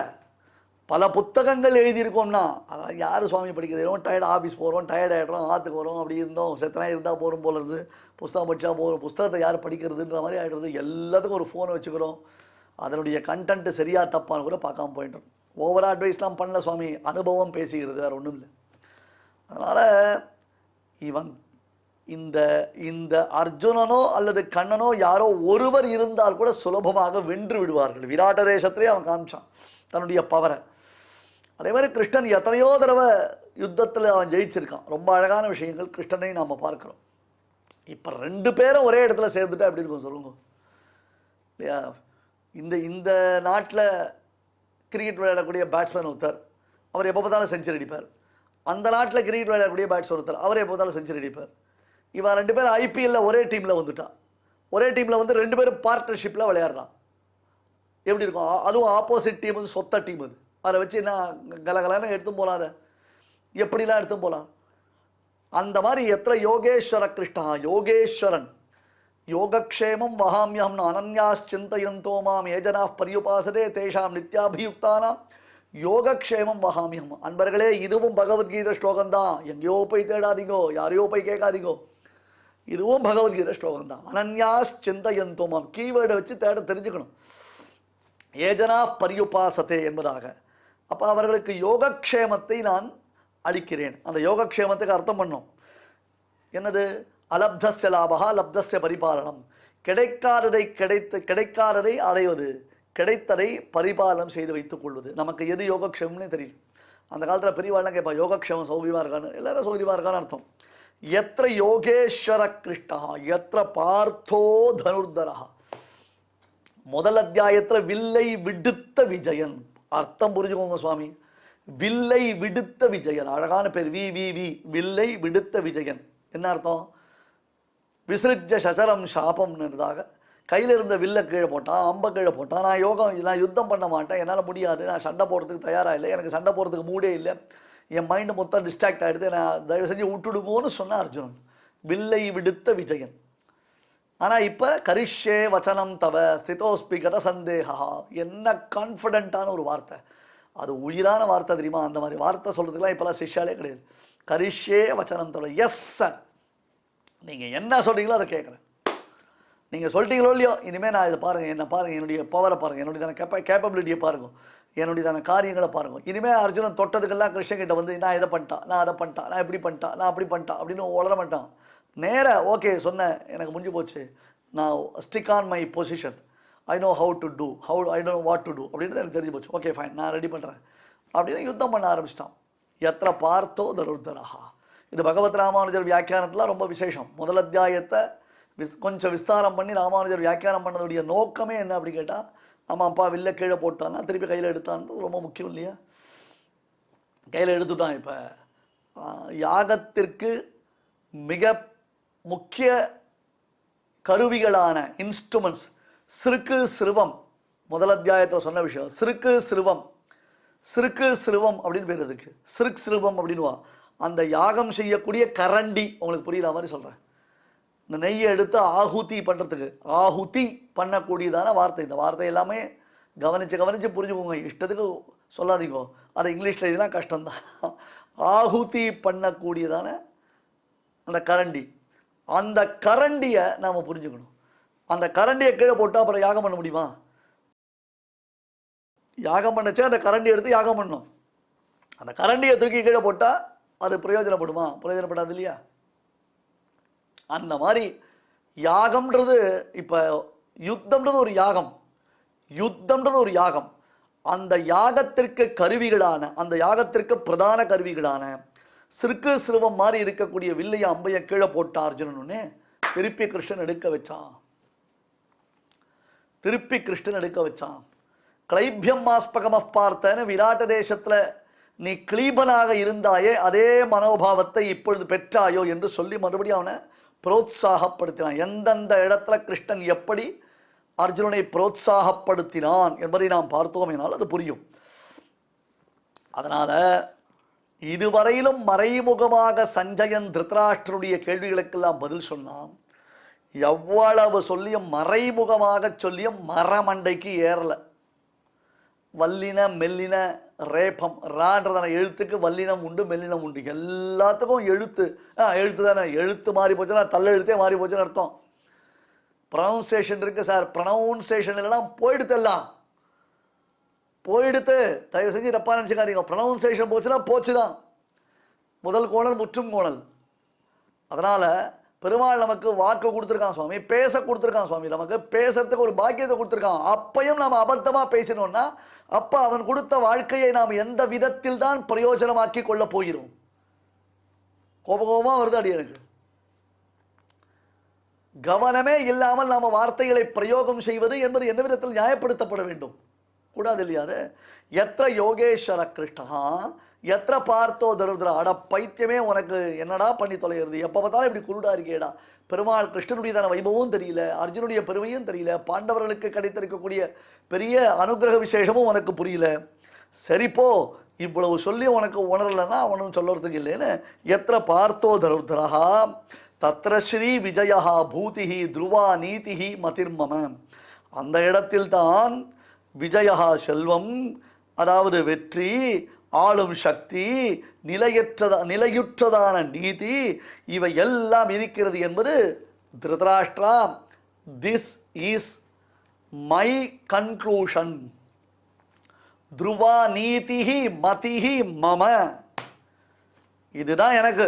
பல புத்தகங்கள் எழுதியிருக்கோம்னா அதான் யார் சுவாமி படிக்கிறோம், டயர்டு, ஆஃபீஸ் போகிறோம், டயர்ட் ஆகிடுறோம், ஆற்றுக்கு வரோம், அப்படி இருந்தோம், செத்தனா இருந்தால் போகிறோம் போல இருந்து, புஸ்தகம் படித்தா போகிறோம், புஸ்தகத்தை யார் படிக்கிறதுன்ற மாதிரி ஆகிடுறது. எல்லாத்துக்கும் ஒரு ஃபோனை வச்சுக்கிறோம், அதனுடைய கண்டென்ட்டு சரியாக தப்பான்னு கூட பார்க்காம போயிட்டோம். ஓவராக அட்வைஸ்லாம் பண்ணல சுவாமி, அனுபவம் பேசுகிறது, வேறு ஒன்றும் இல்லை. அதனால் இவன் இந்த இந்த அர்ஜுனனோ அல்லது கண்ணனோ யாரோ ஒருவர் இருந்தால் கூட சுலபமாக வென்று விடுவார்கள். விராட்ட தேசத்திலே அவன் காமிச்சான் தன்னுடைய பவரை. அதே மாதிரி கிருஷ்ணன் எத்தனையோ தடவை யுத்தத்தில் அவன் ஜெயிச்சிருக்கான். ரொம்ப அழகான விஷயங்கள் கிருஷ்ணனை நாம் பார்க்குறோம். இப்போ 2 பேரும் ஒரே இடத்துல சேர்ந்துட்டா எப்படி இருக்கும் சொல்லுங்க இல்லையா? இந்த நாட்டில் கிரிக்கெட் விளையாடக்கூடிய பேட்ஸ்மேன் ஒருத்தர், அவர் எப்போ பார்த்தாலும் செஞ்சுரி அடிப்பார். அந்த நாட்டில் கிரிக்கெட் விளையாடக்கூடிய பேட்ஸ்மேன் ஒருத்தர், அவர் எப்போ பார்த்தாலும் செஞ்சுரி அடிப்பார். இவன் 2 பேரும் ஐபிஎல்லில் ஒரே டீமில் வந்துட்டான். ஒரே டீமில் வந்து 2 பேரும் பார்ட்னர்ஷிப்பில் விளையாடுறான். எப்படி இருக்கும்? அதுவும் ஆப்போசிட் டீம் வந்து சொத்த டீம். அதை வச்சு என்ன கலகலான்னு எடுத்து போகலாம், அதை எப்படிலாம் எடுத்து போகலாம். அந்த மாதிரி எத்தனை யோகேஸ்வர கிருஷ்ணா, யோகேஸ்வரன், யோகக்ஷேமம் வகாமியம்னு அனன்யாச்சிந்தயந்தோ மாம் ஏஜனா பரியுபாசதே தேஷாம் நித்யாபியுக்தானாம் யோகக்ஷேமம் வகாமியம். அன்பர்களே, இதுவும் பகவத்கீதை ஸ்லோகம்தான். எங்கேயோ போய் தேடாதீங்கோ, யாரையோ போய் கேட்காதீங்கோ, இதுவும் பகவத்கீதை ஸ்லோகம்தான். அனன்யாச்சிந்தயந்தோ மாம், கீவேர்டை வச்சு தேட தெரிஞ்சுக்கணும். ஏஜனா பரியுபாசத்தே என்பதாக. அப்போ அவர்களுக்கு யோகக்ஷேமத்தை நான் அளிக்கிறேன். அந்த யோகக்ஷேமத்துக்கு அர்த்தம் பண்ணோம் என்னது? அலப்தஸ்ய லாபகா லப்தஸ்ய பரிபாலனம். கிடைக்காததை அடைவது, கிடைத்ததை பரிபாலனம் செய்து வைத்துக் கொள்வது. நமக்கு எது யோகக்ஷேமம்னே தெரியல. அந்த காலத்தில் பெரியவாள்லாம் கேட்பா, யோகக்ஷேமம் சௌகரியமாக இருக்கான்னு. எல்லாரும் சௌகரியமாக இருக்கான்னு அர்த்தம். எத்திர யோகேஸ்வர கிருஷ்ணா எத்திர பார்த்தோ தனுர்தரா. முதல் அத்தியாயத்தில் வில்லை விடுத்த விஜயன். அர்த்தம் புரிஞ்சுக்கோங்க சுவாமி. வில்லை விடுத்த விஜயன், அழகான பேர். வில்லை விடுத்த விஜயன் என்ன அர்த்தம்? விசிறிஜ சசரம் சாபம்ன்றதாக கையில் இருந்த வில்லை கீழே போட்டான், அம்பை கீழே போட்டான். நான் யுத்தம் பண்ண மாட்டேன், என்னால் முடியாது, நான் சண்டை போடுறதுக்கு தயாராக இல்லை, எனக்கு சண்டை போடுறதுக்கு மூடே இல்லை, என் மைண்டு மொத்தம் டிஸ்ட்ராக்ட் ஆகிடுது, நான் தயவு செஞ்சு விட்டுடுங்கோன்னு சொன்னான் அர்ஜுனன். வில்லை விடுத்த விஜயன். ஆனால் இப்போ கரிஷ்யே வச்சனம் தவ ஸ்திதோஸ்பி கட சந்தேகா. என்ன கான்ஃபிடென்ட்டான ஒரு வார்த்தை, அது உயிரான வார்த்தை தெரியுமா? அந்த மாதிரி வார்த்தை சொல்கிறதுக்குலாம் இப்போலாம் சிஷ்யாலே கிடையாது. கரிஷ்யே வச்சனம் தவ, எஸ் சார், நீங்கள் என்ன சொல்கிறீங்களோ அதை கேட்குறேன். நீங்கள் சொல்லிட்டீங்களோ இல்லையோ, இனிமேல் நான் இதை பாருங்கள், என்ன பாருங்கள், என்னுடைய பவரை பாருங்கள், என்னுடைய தான கேப்பபிலிட்டியை பாருங்கள், என்னுடைய தான காரியங்களை பாருங்கள். இனிமேல் அர்ஜுனன் தொட்டதுக்கெல்லாம் கிருஷ்ணகிட்ட வந்து நான் இதை பண்ணிட்டான், நான் அதை பண்ணிட்டான், நான் இப்படி பண்ணிட்டான், நான் அப்படி பண்ணிட்டான் அப்படின்னு உளர மாட்டான். நேராக ஓகே சொன்னேன், எனக்கு முடிஞ்சு போச்சு, நான் stick on my position, I know how to do, I know what to do அப்படின்றது எனக்கு தெரிஞ்சு போச்சு. ஓகே ஃபைன், நான் ரெடி பண்ணுறேன் அப்படின்னு யுத்தம் பண்ண ஆரம்பிச்சிட்டான். எத்திர பார்த்தோ தனுர்தரஹா. இது பகவத் ராமானுஜர் வியாக்கியானத்தில் ரொம்ப விசேஷம். முதல் அத்தியாயத்தை கொஞ்சம் விஸ்தாரம் பண்ணி ராமானுஜர் வியாக்கியானம் பண்ணதுடைய நோக்கமே என்ன அப்படி கேட்டால், ஆமாம் அப்பா வில்ல கீழே போட்டான்னா திருப்பி கையில் எடுத்தான்றது ரொம்ப முக்கியம் இல்லையா? கையில் எடுத்துட்டான். இப்போ யாகத்திற்கு மிக முக்கிய கருவிகளான இன்ஸ்ட்ருமெண்ட்ஸ் சிறுக்கு சிறுவம், முதல் அத்தியாயத்தில் சொன்ன விஷயம். சிறுக்கு சிறுவம் அப்படின்னு பேர். அதுக்கு சிறுக் சிறுவம் அப்படின்வா. அந்த யாகம் செய்யக்கூடிய கரண்டி, உங்களுக்கு புரியுற மாதிரி சொல்கிறேன். இந்த நெய்யை எடுத்து ஆகுதி பண்ணுறதுக்கு, ஆகுதி பண்ணக்கூடியதான வார்த்தை. இந்த வார்த்தை எல்லாமே கவனித்து புரிஞ்சுக்கோங்க, இஷ்டத்துக்கு சொல்லாதீங்க. அதை இங்கிலீஷில் இதெல்லாம் கஷ்டம்தான். ஆகுதி பண்ணக்கூடியதான அந்த கரண்டி, அந்த கரண்டியை நாம் புரிஞ்சுக்கணும். அந்த கரண்டியை கீழே போட்டால் அப்புறம் யாகம் பண்ண முடியுமா? யாகம் பண்ணச்சே அந்த கரண்டி எடுத்து யாகம் பண்ணணும். அந்த கரண்டியை தூக்கி கீழே போட்டால் அது பிரயோஜனப்படுமா? பிரயோஜனப்படாது இல்லையா? அந்த மாதிரி யாகம்ன்றது, இப்போ யுத்தம்ன்றது ஒரு யாகம். அந்த யாகத்திற்கு கருவிகளான, அந்த யாகத்திற்கு பிரதான கருவிகளான சிறுக்கு சிறுவம் மாதிரி இருக்கக்கூடிய வில்லைய அம்பைய கீழே போட்டா அர்ஜுனனே திருப்பி கிருஷ்ணன் எடுக்க வச்சான். கிளைபியம் மாஸ்பகம் பார்த்தேன்னு விராட்ட தேசத்துல நீ கிளீபனாக இருந்தாயே அதே மனோபாவத்தை இப்பொழுது பெற்றாயோ என்று சொல்லி மறுபடியும் அவனை புரோத்சாகப்படுத்தினான். எந்தெந்த இடத்துல கிருஷ்ணன் எப்படி அர்ஜுனனை புரோத்சாகப்படுத்தினான் என்பதை நாம் பார்த்தோம் என்றால் அது புரியும். அதனால இதுவரையிலும் மறைமுகமாக சஞ்சயன் திருதராஷ்டிரனுடைய கேள்விகளுக்கெல்லாம் பதில் சொன்னான். எவ்வளவு சொல்லியும் மறைமுகமாக சொல்லியும் மரமண்டைக்கு ஏறல. வல்லின மெல்லின ரேபம் ரான்றதான எழுத்துக்கு வல்லினம் உண்டு மெல்லினம் உண்டு. எல்லாத்துக்கும் எழுத்து தானே. எழுத்து மாறி போச்சுன்னா தள்ள எழுத்தே மாறி போச்சுன்னு அர்த்தம். ப்ரொனவுன்சேஷன் இருக்கு சார், ப்ரொனவுன்சேஷன் எல்லாம் போயிடுத்தெல்லாம் போயிடுத்து. தயவு செஞ்சு தப்பா நினச்சிக்காதீங்க. ப்ரொனவுன்சேஷன் போச்சுன்னா போச்சுதான். முதல் கோணல் முற்றும் கோணல். அதனால பெருமாள் நமக்கு வாக்கு கொடுத்துருக்கான் சுவாமி, பேச கொடுத்துருக்கான் சுவாமி, நமக்கு பேசுறதுக்கு ஒரு பாக்கியத்தை கொடுத்துருக்கான். அப்பையும் நாம் அபத்தமா பேசினோம்னா அப்ப அவன் கொடுத்த வாழ்க்கையை நாம் எந்த விதத்தில் தான் பிரயோஜனமாக்கி கொள்ள போகிறோம்? கோபகோபமா வருது அடி எனக்கு. கவனமே இல்லாமல் நாம வார்த்தைகளை பிரயோகம் செய்வது என்பது என்ன விதத்தில் நியாயப்படுத்தப்பட வேண்டும்? கூடாது இல்லையா? அது எத்திர யோகேஸ்வர கிருஷ்ணா எத்திர பார்த்தோ தருத்ரா. அட பைத்தியமே, உனக்கு என்னடா பண்ணி தொலைகிறது? எப்போ பார்த்தாலும் இப்படி குருடா இருக்கேடா. பெருமாள் கிருஷ்ணனுடையதான வைபவமும் தெரியல, அர்ஜுனுடைய பெருமையும் தெரியல, பாண்டவர்களுக்கு கிடைத்திருக்கக்கூடிய பெரிய அனுகிரக விசேஷமும் உனக்கு புரியல. சரிப்போ, இவ்வளவு சொல்லி உனக்கு உணரலைன்னா அவனும் சொல்லறதுக்கு இல்லைன்னு எத்திர பார்த்தோ தருத்ரா தத்ர ஸ்ரீ விஜயா பூதிஹி துருவா நீதிஹி மதிர்மம. அந்த இடத்தில் தான் விஜயா செல்வம், அதாவது வெற்றி, ஆளும் சக்தி, நிலையுற்றதான நீதி, இவை எல்லாம் இருக்கிறது என்பது திருதராஷ்டிரா, திஸ் இஸ் மை கன்க்ளூஷன். துருவா நீதிஹி மதிஹி மம. இதுதான் எனக்கு,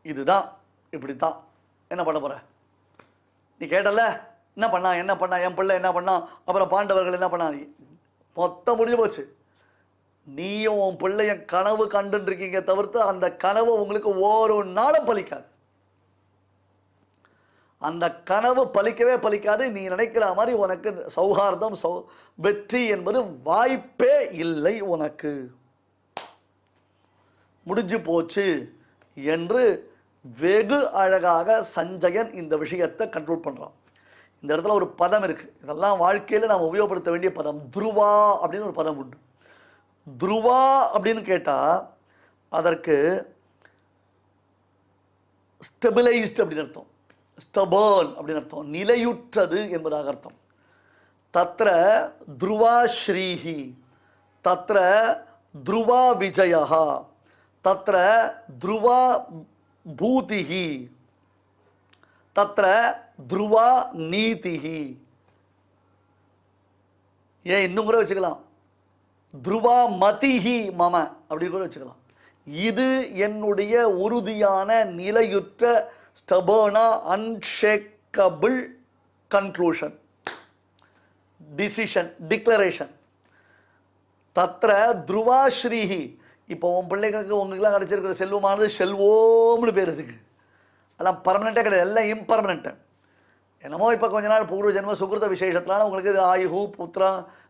இதுதான், இப்படித்தான். என்ன பண்ண போற? நீ கேட்டல என்ன பண்ணா, என் பிள்ளை என்ன பண்ணா, அப்புறம் பாண்டவர்கள் என்ன பண்ணா, மொத்தம் முடிஞ்சு போச்சு. நீயும் உன் பிள்ளைய கனவு கண்டு இருக்கீங்க தவிர்த்து அந்த கனவு உங்களுக்கு ஒரு நாளும் பலிக்காது. அந்த கனவு பலிக்கவே பலிக்காது. நீ நினைக்கிற மாதிரி உனக்கு சௌஹார்தம் வெற்றி என்பது வாய்ப்பே இல்லை. உனக்கு முடிஞ்சு போச்சு என்று வெகு அழகாக சஞ்சயன் இந்த விஷயத்தை கண்ட்ரோல் பண்றான். இந்த இடத்துல ஒரு பதம் இருக்கு, இதெல்லாம் வாழ்க்கையில் நாம் உபயோகப்படுத்த வேண்டிய பதம். துருவா அப்படின்னு ஒரு பதம் உண்டு. துருவா அப்படின்னு கேட்டா அதற்கு ஸ்டெபிளைஸ்ட் அப்படின்னு அர்த்தம், ஸ்டபர்ன் அப்படின்னு அர்த்தம், நிலையுற்றது என்பதாக அர்த்தம். தத்ர துருவா ஸ்ரீஹி, தத்ர துருவா விஜயா, தத்ர துருவா பூதிஹி, தத்ர துருவா நீதிஹி. ஏன் இன்னும் கூட வச்சுக்கலாம், துருவா மதிஹி மம அப்படி கூட வச்சுக்கலாம். இது என்னுடைய உறுதியான நிலையுற்ற ஸ்டபர்னா அன்ஷேக்கபிள் கன்க்ளூஷன், டிசிஷன், டிக்ளரேஷன். தத்ர துருவா ஸ்ரீஹி. இப்போ உன் பிள்ளைகளுக்கு உங்களுக்குலாம் கிடைச்சிருக்கிற செல்வமானது செல்வோம்னு பேர். இதுக்கு அதெல்லாம் பர்மனெண்ட்டே கிடையாது, எல்லாம் இம்பர்மனெண்ட்டு. என்னமோ இப்போ கொஞ்ச நாள் பூர்வ ஜென்ம சுகிருத விசேஷத்தினால உங்களுக்கு இது ஆயுஹு புத்திர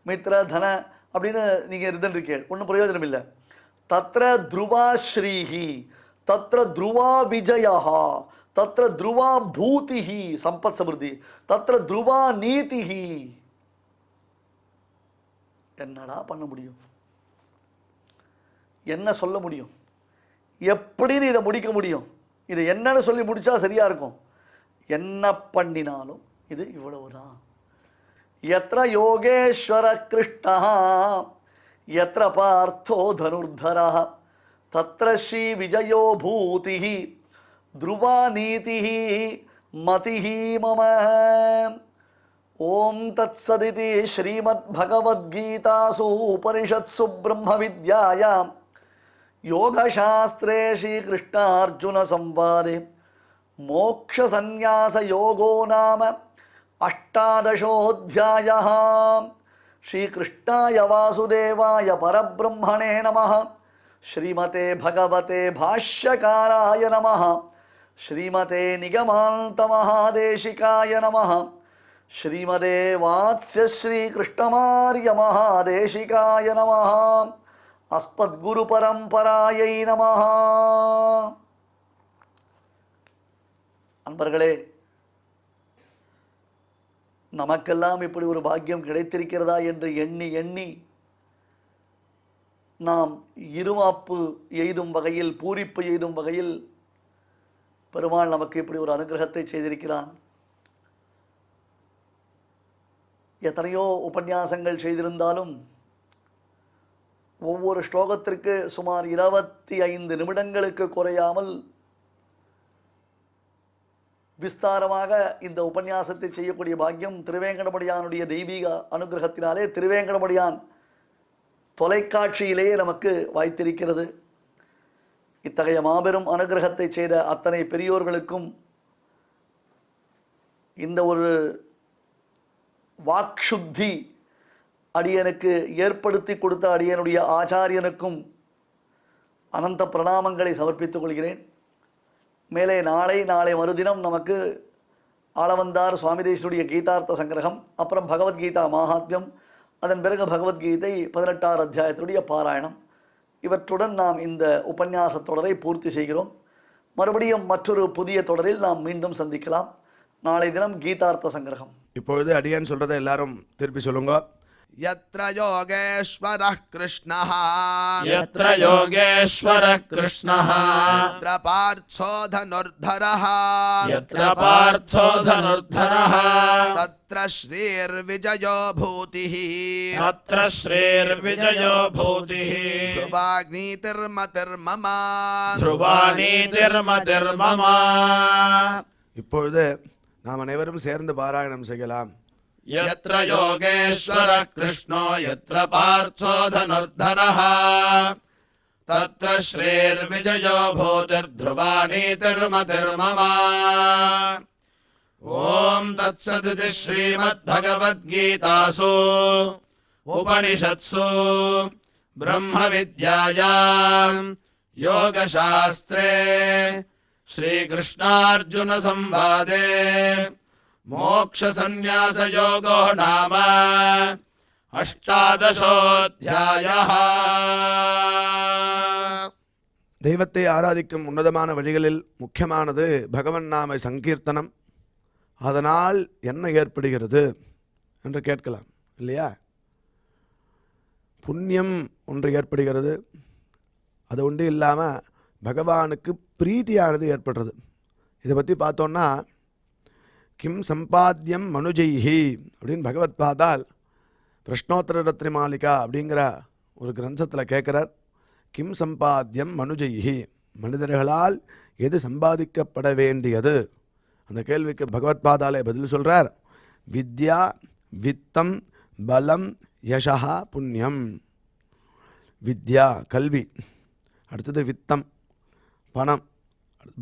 மித்ர தன அப்படின்னு நீங்கள் இருந்துருக்கீங்க, ஒன்றும் பிரயோஜனம் இல்லை. தத்ர துருவா ஸ்ரீஹி, தத்ர துருவா விஜயா, தத்ர துருவா பூதிஹி சம்பத் சமிருத்தி, தத்ர துருவா நீதிஹி. என்னடா பண்ண முடியும்? என்ன சொல்ல முடியும்? எப்படின்னு இதை முடிக்க முடியும்? இது என்னன்னு சொல்லி முடிச்சா சரியா இருக்கும்? என்ன பண்ணினாலும் இது இவ்வளவுதான். யத்ர யோகேஸ்வர கிருஷ்ணா யத்ர பார்த்தோ தனுர்தரः தத்ர ஸ்ரீ விஜயோ பூதிஹி துருவா நீதிஹி மதிஹி மம. ஓம் தத்சதிதி ஸ்ரீமத் பகவத்கீதாசு உபனிஷத்சு பிரம்ம வித்யாயாம் யோகசாஸ்திரே ஸ்ரீகிருஷ்ணார்ஜுன சம்வாதே மோக்ஷ சந்நியாச யோகோ நாம அஷ்டாதசோऽध्यायः. ஸ்ரீகிருஷ்ணாய வாசுதேவாய பரபிரம்மணே நமः. ஸ்ரீமதே பகவதே பாஷ்யகாராய நமः. ஸ்ரீமதே நிகமாந்த மகாதேசிகாய நமः. ஸ்ரீமதே வாத்ஸ்ய ஸ்ரீகிருஷ்ணமார்ய மகாதேசிகாய நமः. அஸ்மத்குரு பரம்பராயை நமः. அன்பர்களே, நமக்கெல்லாம் இப்படி ஒரு பாக்கியம் கிடைத்திருக்கிறதா என்று எண்ணி எண்ணி நாம் இருமாப்பு எய்தும் வகையில், பூரிப்பு எய்தும் வகையில் பெருமாள் நமக்கு இப்படி ஒரு அனுகிரகத்தை செய்திருக்கிறான். எத்தனையோ உபன்யாசங்கள் செய்திருந்தாலும் ஒவ்வொரு ஸ்லோகத்திற்கு சுமார் 25 நிமிடங்களுக்கு குறையாமல் விஸ்தாரமாக இந்த உபன்யாசத்தை செய்யக்கூடிய பாக்கியம் திருவேங்கடமுடியானுடைய தெய்வீக அனுகிரகத்தினாலே திருவேங்கடமுடியான் தொலைக்காட்சியிலேயே நமக்கு வாய்த்திருக்கிறது. இத்தகைய மாபெரும் அனுகிரகத்தை செய்த அத்தனை பெரியோர்களுக்கும், இந்த ஒரு வாக்ஷுத்தி அடியனுக்கு ஏற்படுத்தி கொடுத்த அடியனுடைய ஆச்சாரியனுக்கும் அனந்த பிரணாமங்களை சமர்ப்பித்துக் கொள்கிறேன். மேலே நாளை மறுதினம் நமக்கு ஆளவந்தார் சுவாமி தேசிகனுடைய கீதார்த்த சங்கிரகம், அப்புறம் பகவத்கீதா மகாத்மியம், அதன் பிறகு பகவத்கீதை 18வது அத்தியாயத்தினுடைய பாராயணம். இவற்றுடன் நாம் இந்த உபன்யாச தொடரை பூர்த்தி செய்கிறோம். மறுபடியும் மற்றொரு புதிய தொடரில் நாம் மீண்டும் சந்திக்கலாம். நாளை தினம் கீதார்த்த சங்கிரகம். இப்பொழுது அடியான் சொல்றதை எல்லாரும் திருப்பி சொல்லுங்க. யத்ர யோகேஸ்வரः கிருஷ்ணः யத்ர யோகேஸ்வரः கிருஷ்ணः யத்ர பார்த்தோ தனுர்தரः யத்ர பார்த்தோ தனுர்தரः தத்ர ஸ்ரீர்விஜயோ பூதிः தத்ர ஸ்ரீர்விஜயோ பூதிः ध्रुवाग्नितिर्मतिर्मम ध्रुवानीतिर्मतिर्मम. இப்பொழுது நாம் அனைவரும் சேர்ந்து பாராயணம் செய்யலாம். यत्र योगेश्वरः कृष्णो यत्र पार्थो धनुर्धरः तत्र श्रीर्विजयो भूतिर्ध्रुवानीतिर्मतिर्मम. ॐ तत्सदिति श्रीमद्भगवद्गीतासु उपनिषत्सु ब्रह्मविद्यायां योगशास्त्रे श्रीकृष्णार्जुनसंवादे मोक्षसंन्यासयोगो नाम 18ோऽध्यायः. தெய்வத்தை ஆராதிக்கும் உன்னதமான வழிகளில் முக்கியமானது பகவன் நாம சங்கீர்த்தனம். அதனால் என்ன ஏற்படுகிறது என்று கேட்கலாம் இல்லையா? புண்ணியம் ஒன்று ஏற்படுகிறது. அது ஒன்று இல்லாமல் பகவானுக்கு பிரீத்தியானது ஏற்படுறது. இதை பற்றி பார்த்தோன்னா, கிம் சம்பாத்தியம் மனுஜைஹி அப்படின்னு பகவத் பாதால் பிரஷ்னோத்தர ரத்ன மாளிகா அப்படிங்கிற ஒரு கிரந்தத்தில் கேட்குறார். கிம் சம்பாத்தியம் மனுஜைஹி, மனிதர்களால் எது சம்பாதிக்கப்பட வேண்டியது? அந்த கேள்விக்கு பகவத் பாதாலே பதில் சொல்கிறார். வித்யா, வித்தம், பலம், யசா, புண்ணியம். வித்யா கல்வி, அடுத்தது வித்தம் பணம்,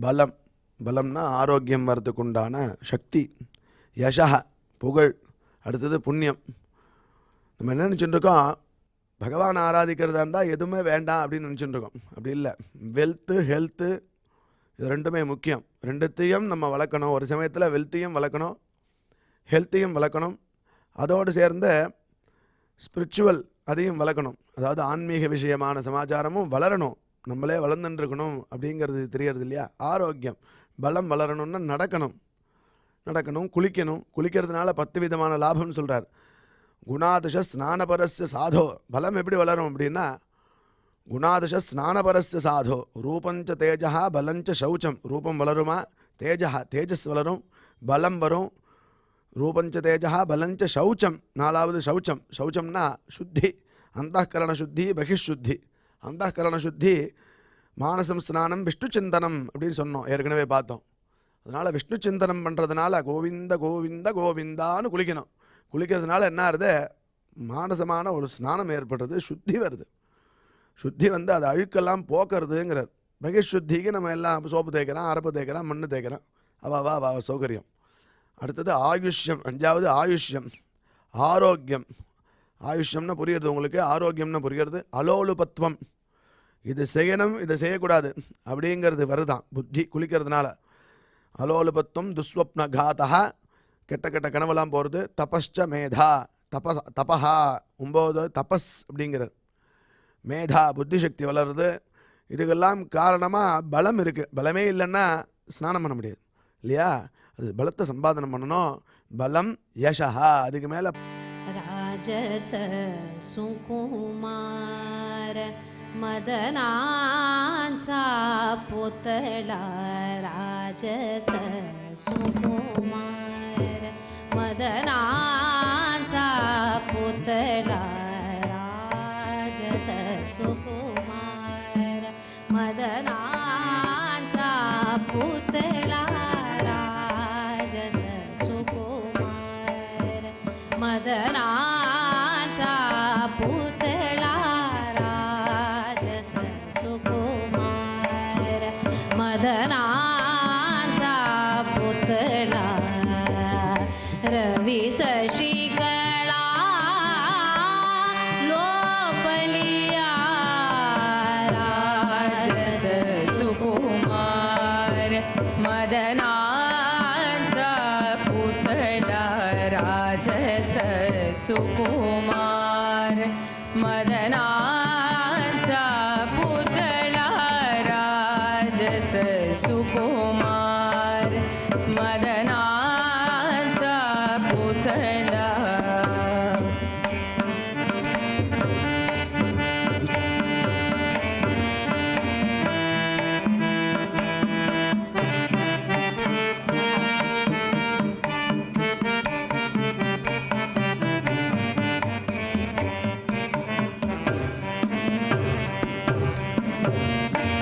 பலம், பலம்னா ஆரோக்கியம் வரதுக்கு உண்டான சக்தி, யசா புகழ், அடுத்தது புண்ணியம். நம்ம என்ன நினச்சிட்டு இருக்கோம், பகவான் ஆராதிக்கிறதா இருந்தால் எதுவுமே வேண்டாம் அப்படின்னு நினச்சிட்டு இருக்கோம். அப்படி இல்லை. வெல்த்து, ஹெல்த்து, இது ரெண்டுமே முக்கியம். ரெண்டுத்தையும் நம்ம வளர்க்கணும். ஒரு சமயத்தில் வெல்த்தையும் வளர்க்கணும், ஹெல்த்தையும் வளர்க்கணும். அதோடு சேர்ந்த ஸ்பிரிச்சுவல் அதையும் வளர்க்கணும். அதாவது ஆன்மீக விஷயமான சமாச்சாரமும் வளரணும். நம்மளே வளர்ந்துட்டுருக்கணும் அப்படிங்கிறது தெரியறது இல்லையா? ஆரோக்கியம், பலம் வளரணும்னா நடக்கணும், குளிக்கணும். குளிக்கிறதுனால 10 விதமான லாபம்னு சொல்கிறார். குணாதிஷ ஸ்நானபரஸ்ய சாதோ. பலம் எப்படி வளரும் அப்படின்னா, குணாதிஷ ஸ்நானபரஸ்ய சாதோ ரூபஞ்ச தேஜா பலஞ்ச சௌச்சம். ரூபம் வளருமா? தேஜஸ் வளரும், பலம் வரும். ரூபஞ்ச தேஜா பலஞ்ச சௌச்சம். 4வது சௌச்சம். சௌச்சம்னா சுத்தி, அந்தःகரண சுத்தி, பகிஷுத்தி. அந்தःகரண சுத்தி, மானசம் ஸ்நானம், விஷ்ணு சிந்தனம் அப்படின்னு சொன்னோம், ஏற்கனவே பார்த்தோம். அதனால் விஷ்ணு சிந்தனம் பண்ணுறதுனால கோவிந்த கோவிந்த கோவிந்தான்னு குளிக்கணும். குளிக்கிறதுனால என்ன ஆகுது? மானசமான ஒரு ஸ்நானம் ஏற்படுறது, சுத்தி வருது. சுத்தி வந்து அது அழுக்கெல்லாம் போக்குறதுங்கிறார். பகிஷுத்திக்கு நம்ம எல்லாம் சோப்பு தேய்க்கிறோம், அரப்பு தேய்க்கிறோம், மண்ணு தேய்க்கிறோம், அவ சௌகரியம். அடுத்தது ஆயுஷ்யம். 5வது ஆயுஷ்யம், ஆரோக்கியம். ஆயுஷ்யம்னு புரியுறது உங்களுக்கு, ஆரோக்கியம்னு புரிகிறது. அலோலுபத்துவம், இது செய்யணும் இதை செய்யக்கூடாது அப்படிங்கிறது வருதான் புத்தி குளிக்கிறதுனால. அலோலுபத்துவம், துஸ்வப்ன காதா, கெட்ட கெட்ட கனவெல்லாம் போகிறது. தபஸ்ச மேதா, தபஹா 9 தபஸ் அப்படிங்கிறார். மேதா புத்தி சக்தி வளருது. இதுக்கெல்லாம் காரணமாக பலம் இருக்குது. பலமே இல்லைன்னா ஸ்நானம் பண்ண முடியாது. இல்லையா? அது பலத்தை சம்பாதனம் பண்ணணும். பலம் யசா, அதுக்கு மேலே राजस सुकुमार मदनांचा पुतळा राजस सुकुमार मदनांचा पुतळा राजस सुकुमार मदनांचा पुतळा राजस सुकुमार मदनाचा पुतळा राजस सुकुमार मदनाचा पुतळा रवी शशिकला लोपलिया राजस सुकुमार मदनाचा पुतळा राजस सुकुमार मदनाचा पुतळा राजस सुकुमार मदनाचा पुतळा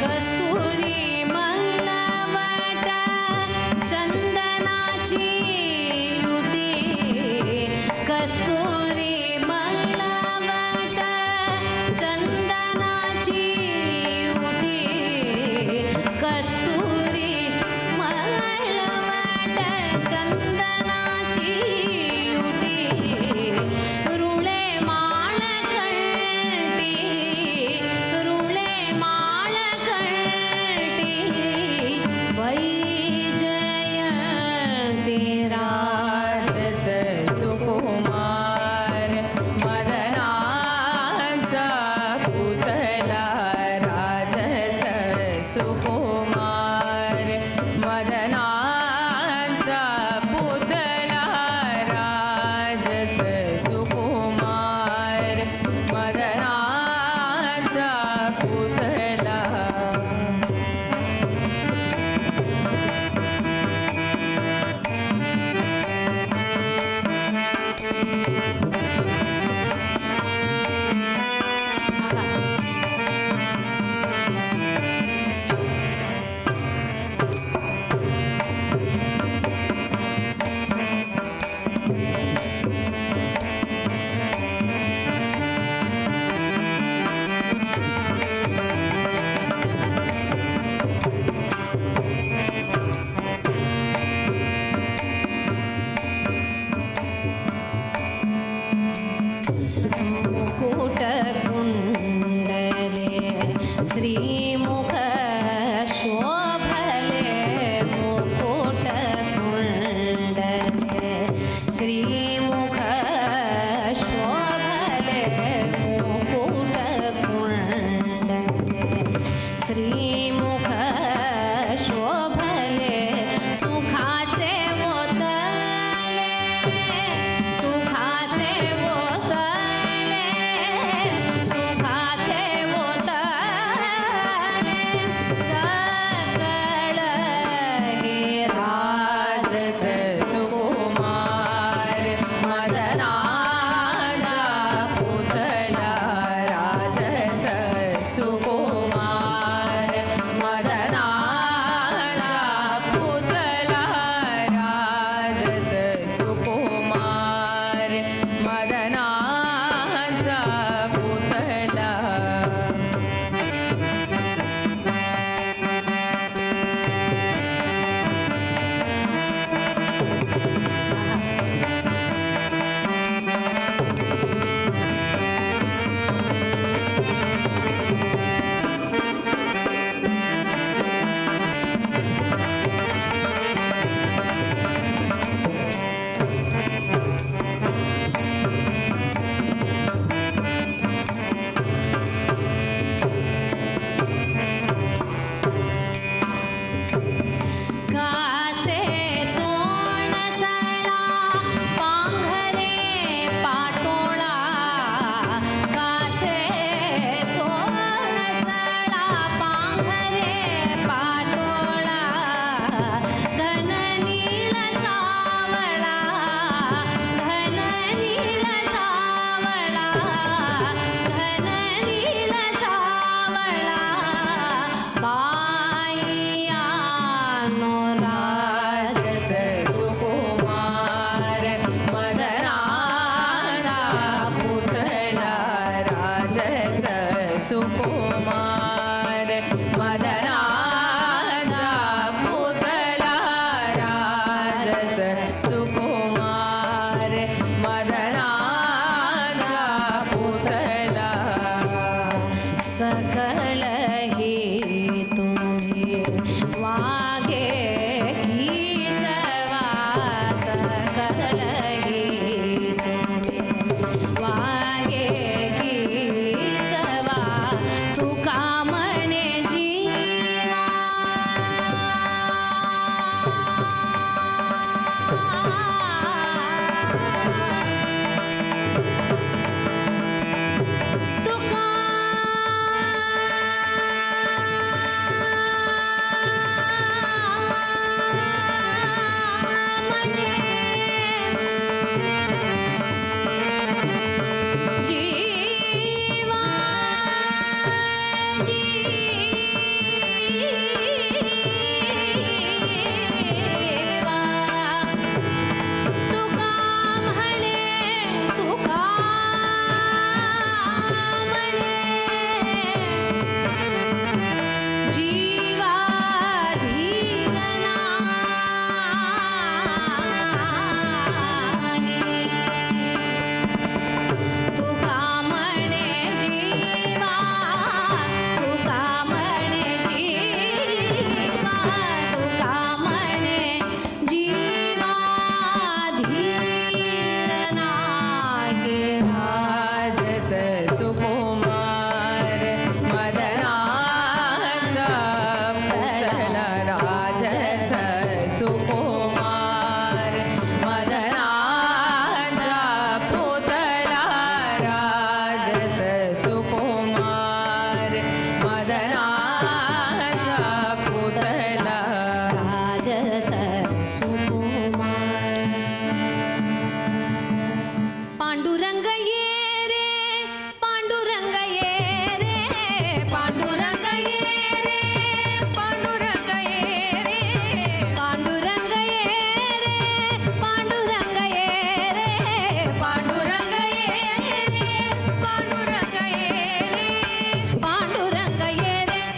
कस्तुरी मंगळवट चंदनाची उटी कस्तुरी मंगळवट चंदनाची उटी कस्तुरी मंगळवट चंदनाची उटी रुळे माळ कंटी रुळे माळ कंटी वैजयंती राजस सुकुमार मदनाचा पुतळा राजस सुकुमार मदनाचा पुतळा राजस सुकुमार मदनाचा पुतळा मुकुट कुंडले श्रीमुख शोभले मुकुट कुंडले श्रीमुख शोभले मुकुट कुंडले श्रीमुख शोभले सुखाचे ओतले सुखाचे ओतले सुखाचे ओतले सत मदनाज कुतला राजस सुकुमार पांडुरंग ये रे पांडुरंग ये रे पांडुरंग ये रे पांडुरंग ये रे पांडुरंग ये रे पांडुरंग ये रे पांडुरंग ये रे पांडुरंग ये रे पांडुरंग ये रे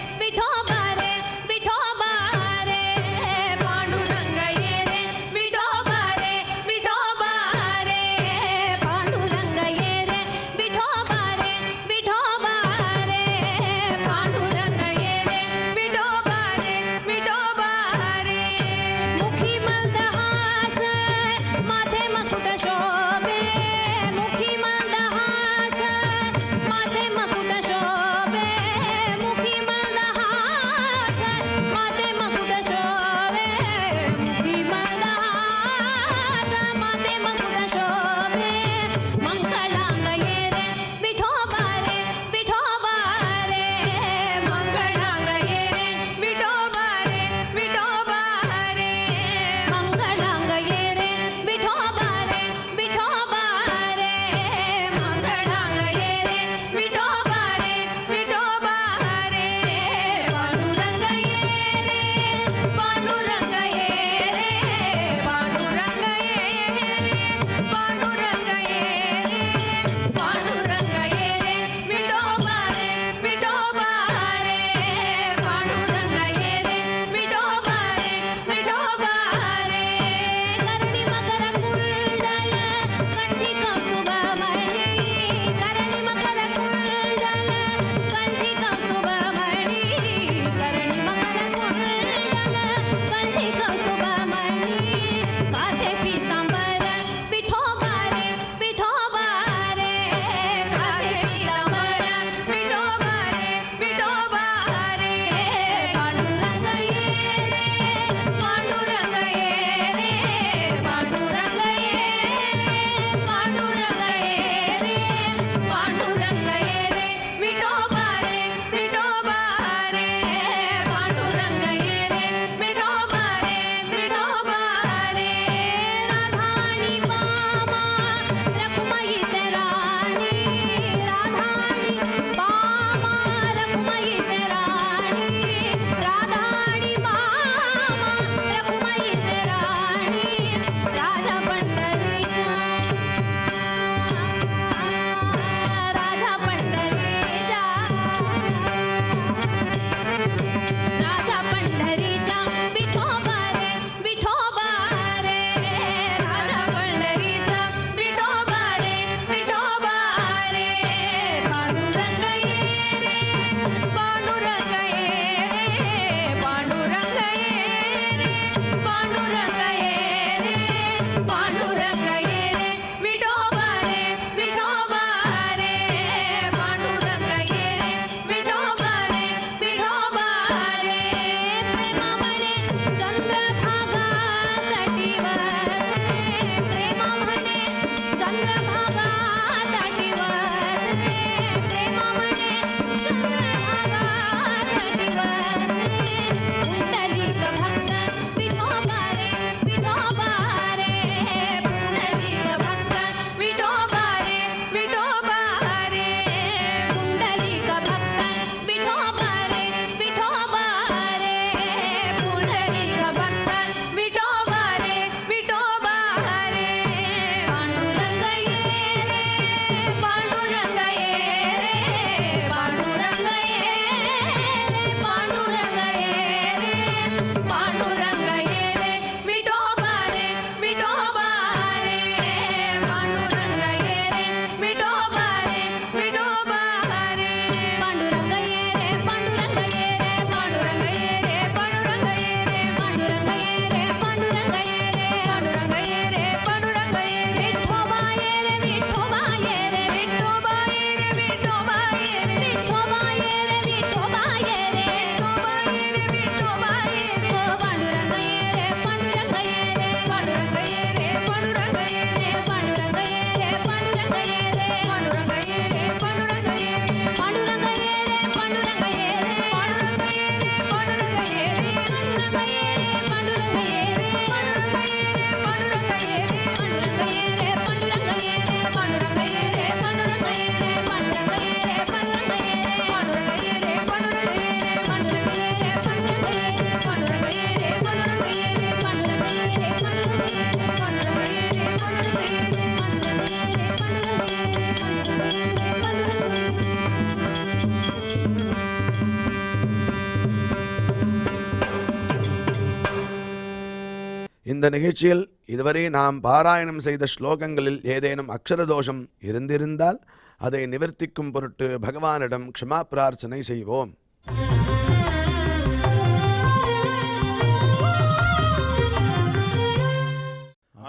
இந்த நிகழ்ச்சியில் இதுவரை நாம் பாராயணம் செய்த ஸ்லோகங்களில் ஏதேனும் அக்ஷர தோஷம் இருந்திருந்தால் அதை நிவர்த்திக்கும் பொருட்டு பகவானிடம் க்ஷமா பிரார்த்தனை செய்வோம்.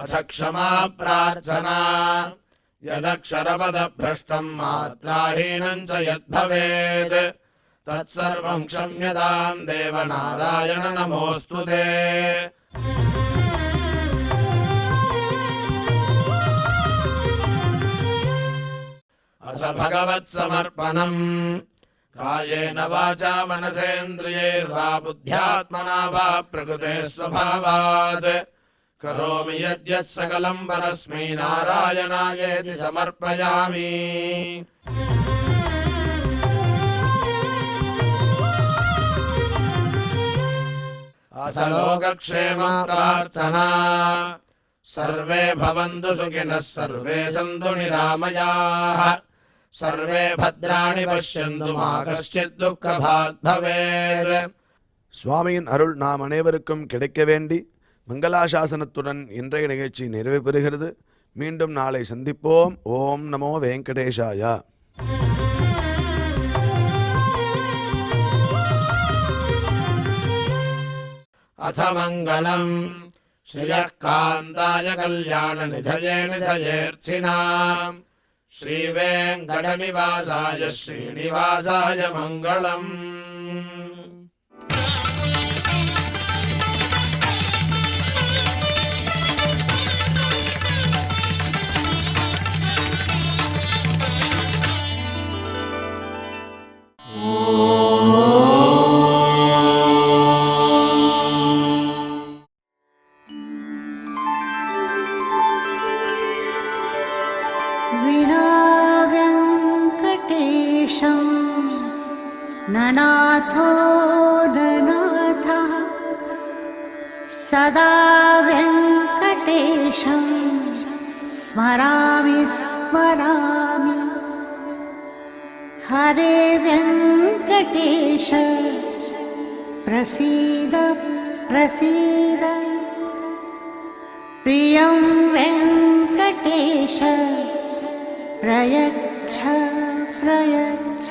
अथ क्षमा प्रार्थना यदक्षरपदभ्रष्टं मात्राहीनं च यद्भवेत् तत्सर्वं क्षम्यतां देवनारायण नमोऽस्तु ते। अथ भगवत्समर्पणम् कायेन वाचा मनसेन्द्रियैर्वा बुद्ध्यात्मना वा प्रकृते स्वभावात् करोमि यद्यत् सकलं परस्मै नारायणायेति समर्पयामि। अथ लोकक्षेम प्रार्थना सर्वे भवन्तु सुखिनः सर्वे सन्तु निरामयाः सर्वे भद्राणि पश्यन्तु मा कश्चित् दुःखभाग् भवेत्. சுவாமியின் அருள் நாம் அனைவருக்கும் கிடைக்க வேண்டி மங்களாசாசனத்துடன் இன்றைய நிகழ்ச்சி நிறைவு பெறுகிறது. மீண்டும் நாளை சந்திப்போம். ஓம் நமோ வெங்கடேஷாய. अथ मङ्गलम् श्रियः कान्ताय कल्याणनिधये निधयेऽर्थिनाम् श्रीवेङ्कटनिवासाय श्रीनिवासाय मङ्गलम्. विनाव्यङ्कटेशं ननाथो ननाथः सदा व्यङ्कटेशं स्मरामि स्मरामि हरे व्यङ्कटेश प्रसीद प्रसीद प्रियं वेङ्कटेश प्रयच्छ प्रयच्छ।